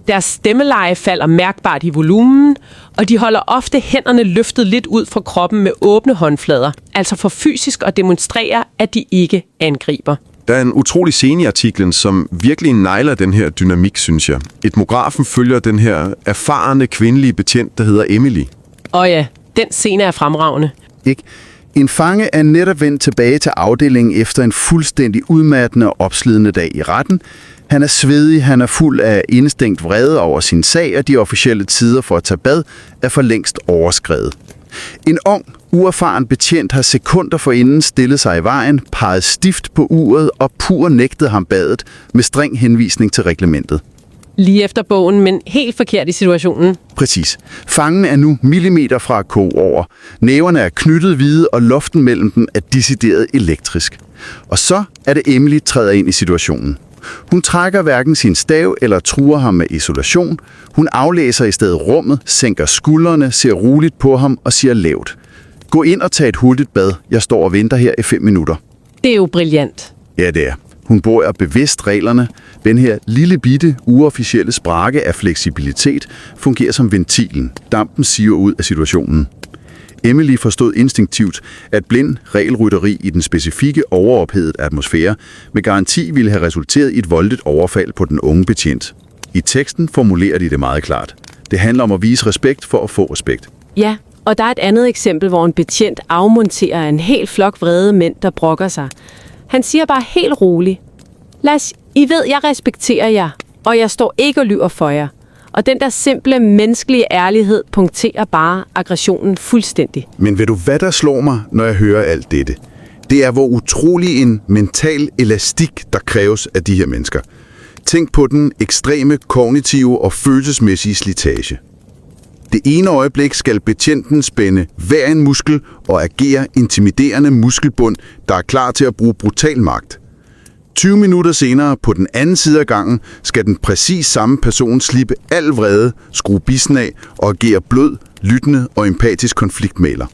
deres stemmeleje falder mærkbart i volumen, og de holder ofte hænderne løftet lidt ud fra kroppen med åbne håndflader, altså for fysisk at demonstrere, at de ikke angriber. Der er en utrolig scene i artiklen, som virkelig nejler den her dynamik, synes jeg. Etnografen følger den her erfarne kvindelige betjent, der hedder Emily. Og ja, den scene er fremragende. Ikke? En fange er netop vendt tilbage til afdelingen efter en fuldstændig udmattende og opslidende dag i retten. Han er svedig, han er fuld af indestængt vrede over sin sag, og de officielle tider for at tage bad er for længst overskredet. En ung, uerfaren betjent har sekunder forinden stillet sig i vejen, peget stift på uret og pur nægtet ham badet med streng henvisning til reglementet. lige efter bogen, men helt forkert i situationen. Præcis. Fangen er nu millimeter fra at koge over. Næverne er knyttet hvide, og luften mellem dem er decideret elektrisk. Og så er det Emily træder ind i situationen. Hun trækker hverken sin stav eller truer ham med isolation. Hun aflæser i stedet rummet, sænker skuldrene, ser roligt på ham og siger lavt: "Gå ind og tag et hurtigt bad. Jeg står og venter her i 5 minutter." Det er jo brilliant. Ja, det er. Hun bruger bevidst reglerne. Den her lille bitte, uofficielle sprakke af fleksibilitet fungerer som ventilen. Dampen siver ud af situationen. Emily forstod instinktivt, at blind regelrytteri i den specifikke overophedet atmosfære med garanti ville have resulteret i et voldeligt overfald på den unge betjent. I teksten formulerer de det meget klart. Det handler om at vise respekt for at få respekt. Ja, og der er et andet eksempel, hvor en betjent afmonterer en hel flok vrede mænd, der brokker sig. Han siger bare helt roligt: "Lads, I ved, jeg respekterer jer, og jeg står ikke og lyver for jer." Og den der simple, menneskelige ærlighed punkterer bare aggressionen fuldstændig. Men ved du, hvad der slår mig, når jeg hører alt dette? Det er, hvor utrolig en mental elastik, der kræves af de her mennesker. Tænk på den ekstreme kognitive og følelsesmæssige slitage. Det ene øjeblik skal betjenten spænde hver en muskel og agere intimiderende muskelbund, der er klar til at bruge brutal magt. 20 minutter senere, på den anden side af gangen, skal den præcis samme person slippe al vrede, skrue bissen af og agere blød, lyttende og empatisk konfliktmæler.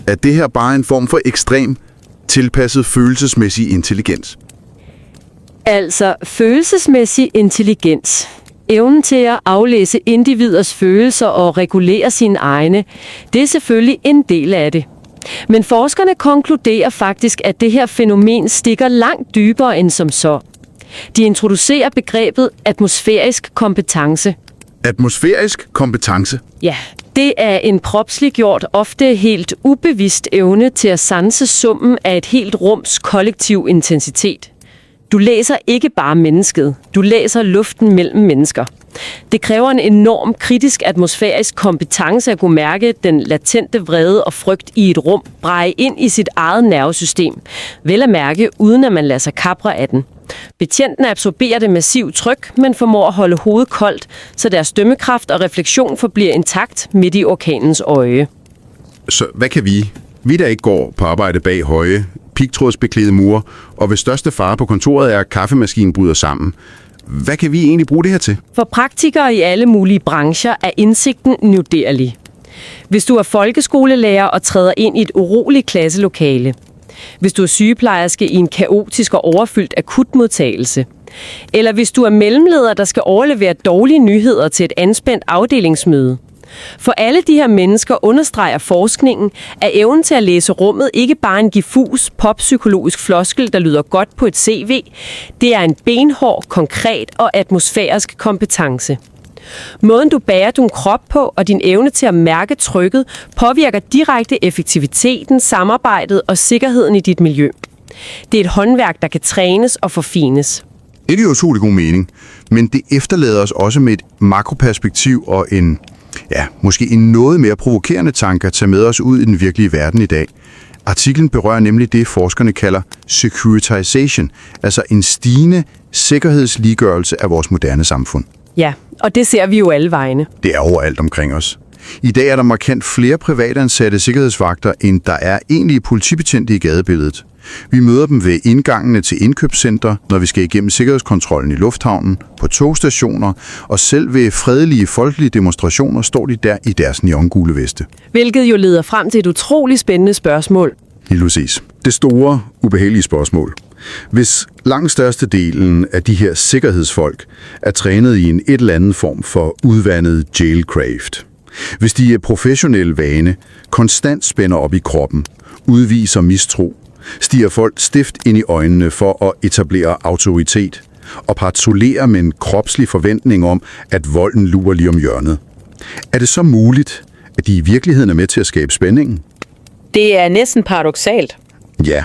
Er det her bare en form for ekstrem, tilpasset følelsesmæssig intelligens? Altså, følelsesmæssig intelligens. Evnen til at aflæse individers følelser og regulere sine egne, det er selvfølgelig en del af det. Men forskerne konkluderer faktisk, at det her fænomen stikker langt dybere end som så. De introducerer begrebet atmosfærisk kompetence. Atmosfærisk kompetence? Ja, det er en kropsliggjort, ofte helt ubevidst evne til at sanse summen af et helt rums kollektiv intensitet. Du læser ikke bare mennesket, du læser luften mellem mennesker. Det kræver en enorm kritisk atmosfærisk kompetence at kunne mærke den latente vrede og frygt i et rum breje ind i sit eget nervesystem. Vel at mærke, uden at man lader sig kapre af den. Betjenten absorberer det massivt tryk, men formår at holde hovedet koldt, så deres dømmekraft og refleksion forbliver intakt midt i orkanens øje. Så hvad kan vi der ikke går på arbejde bag høje, pigtrådsbeklædte mure, og hvis største fare på kontoret er, at kaffemaskinen bryder sammen, hvad kan vi egentlig bruge det her til? For praktikere i alle mulige brancher er indsigten uvurderlig. Hvis du er folkeskolelærer og træder ind i et uroligt klasselokale. Hvis du er sygeplejerske i en kaotisk og overfyldt akutmodtagelse. Eller hvis du er mellemleder, der skal overlevere dårlige nyheder til et anspændt afdelingsmøde. For alle de her mennesker understreger forskningen, at evnen til at læse rummet ikke bare en diffus poppsykologisk floskel, der lyder godt på et CV. Det er en benhård, konkret og atmosfærisk kompetence. Måden du bærer din krop på og din evne til at mærke trykket påvirker direkte effektiviteten, samarbejdet og sikkerheden i dit miljø. Det er et håndværk, der kan trænes og forfines. Det er jo utrolig god mening, men det efterlader os også med et makroperspektiv og måske en noget mere provokerende tanke at tage med os ud i den virkelige verden i dag. Artiklen berører nemlig det, forskerne kalder securitization, altså en stigende sikkerhedsliggørelse af vores moderne samfund. Ja, og det ser vi jo alle vegne. Det er overalt omkring os. I dag er der markant flere privatansatte sikkerhedsvagter, end der er egentlige politibetjente i gadebilledet. Vi møder dem ved indgangene til indkøbscenter, når vi skal igennem sikkerhedskontrollen i lufthavnen, på togstationer, og selv ved fredelige folkelige demonstrationer står de der i deres neongule veste. Hvilket jo leder frem til et utroligt spændende spørgsmål. Helt præcis. Det store, ubehagelige spørgsmål. Hvis langt størstedelen af de her sikkerhedsfolk er trænet i en et eller anden form for udvandet Jailcraft, hvis de er professionelle vane, konstant spænder op i kroppen, udviser mistro, stiger folk stift ind i øjnene for at etablere autoritet og patruljerer med en kropslig forventning om, at volden lurer lige om hjørnet. Er det så muligt, at de i virkeligheden er med til at skabe spændingen? Det er næsten paradoksalt. Ja.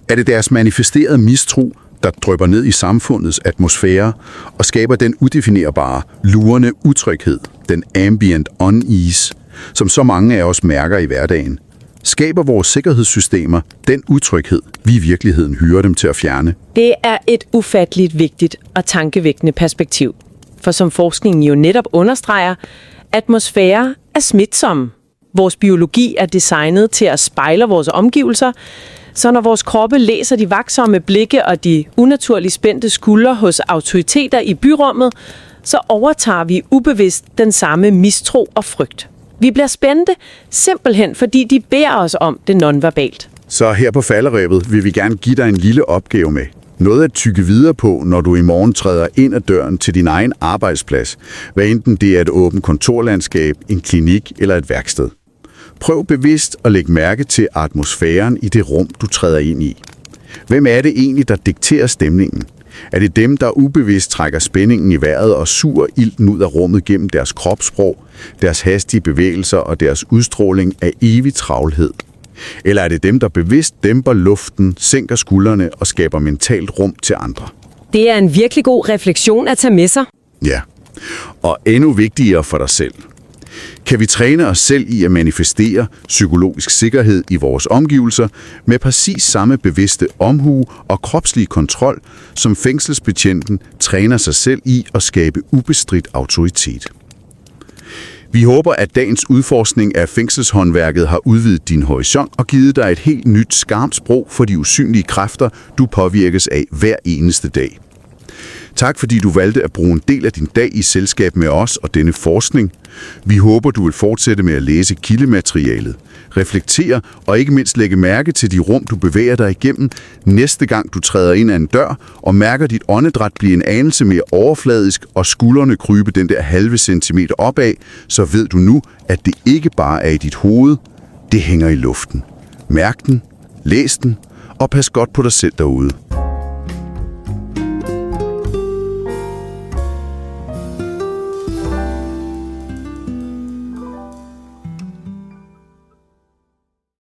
Er det deres manifesterede mistro, der drypper ned i samfundets atmosfære og skaber den udefinerbare, lurende utryghed, den ambient unease, som så mange af os mærker i hverdagen? Skaber vores sikkerhedssystemer den utryghed, vi i virkeligheden hyrer dem til at fjerne? Det er et ufatteligt vigtigt og tankevækkende perspektiv. For som forskningen jo netop understreger, atmosfære er smitsom. Vores biologi er designet til at spejle vores omgivelser, så når vores kroppe læser de vaksomme blikke og de unaturligt spændte skuldre hos autoriteter i byrummet, så overtager vi ubevidst den samme mistro og frygt. Vi bliver spændte, simpelthen fordi de beder os om det nonverbalt. Så her på falderebet vil vi gerne give dig en lille opgave med. Noget at tygge videre på, når du i morgen træder ind ad døren til din egen arbejdsplads. Hvad enten det er et åbent kontorlandskab, en klinik eller et værksted. Prøv bevidst at lægge mærke til atmosfæren i det rum, du træder ind i. Hvem er det egentlig, der dikterer stemningen? Er det dem, der ubevidst trækker spændingen i vejret og suger ilten ud af rummet gennem deres kropssprog, deres hastige bevægelser og deres udstråling af evig travlhed? Eller er det dem, der bevidst dæmper luften, sænker skuldrene og skaber mentalt rum til andre? Det er en virkelig god refleksion at tage med sig. Ja, og endnu vigtigere for dig selv. Kan vi træne os selv i at manifestere psykologisk sikkerhed i vores omgivelser med præcis samme bevidste omhu og kropslig kontrol, som fængselsbetjenten træner sig selv i at skabe ubestridt autoritet? Vi håber, at dagens udforskning af fængselshåndværket har udvidet din horisont og givet dig et helt nyt skarpt sprog for de usynlige kræfter, du påvirkes af hver eneste dag. Tak fordi du valgte at bruge en del af din dag i selskab med os og denne forskning. Vi håber, du vil fortsætte med at læse kildematerialet, reflektere og ikke mindst lægge mærke til de rum, du bevæger dig igennem næste gang du træder ind ad en dør og mærker dit åndedræt blive en anelse mere overfladisk og skuldrene krybe den der halve centimeter opad, så ved du nu, at det ikke bare er i dit hoved, det hænger i luften. Mærk den, læs den og pas godt på dig selv derude.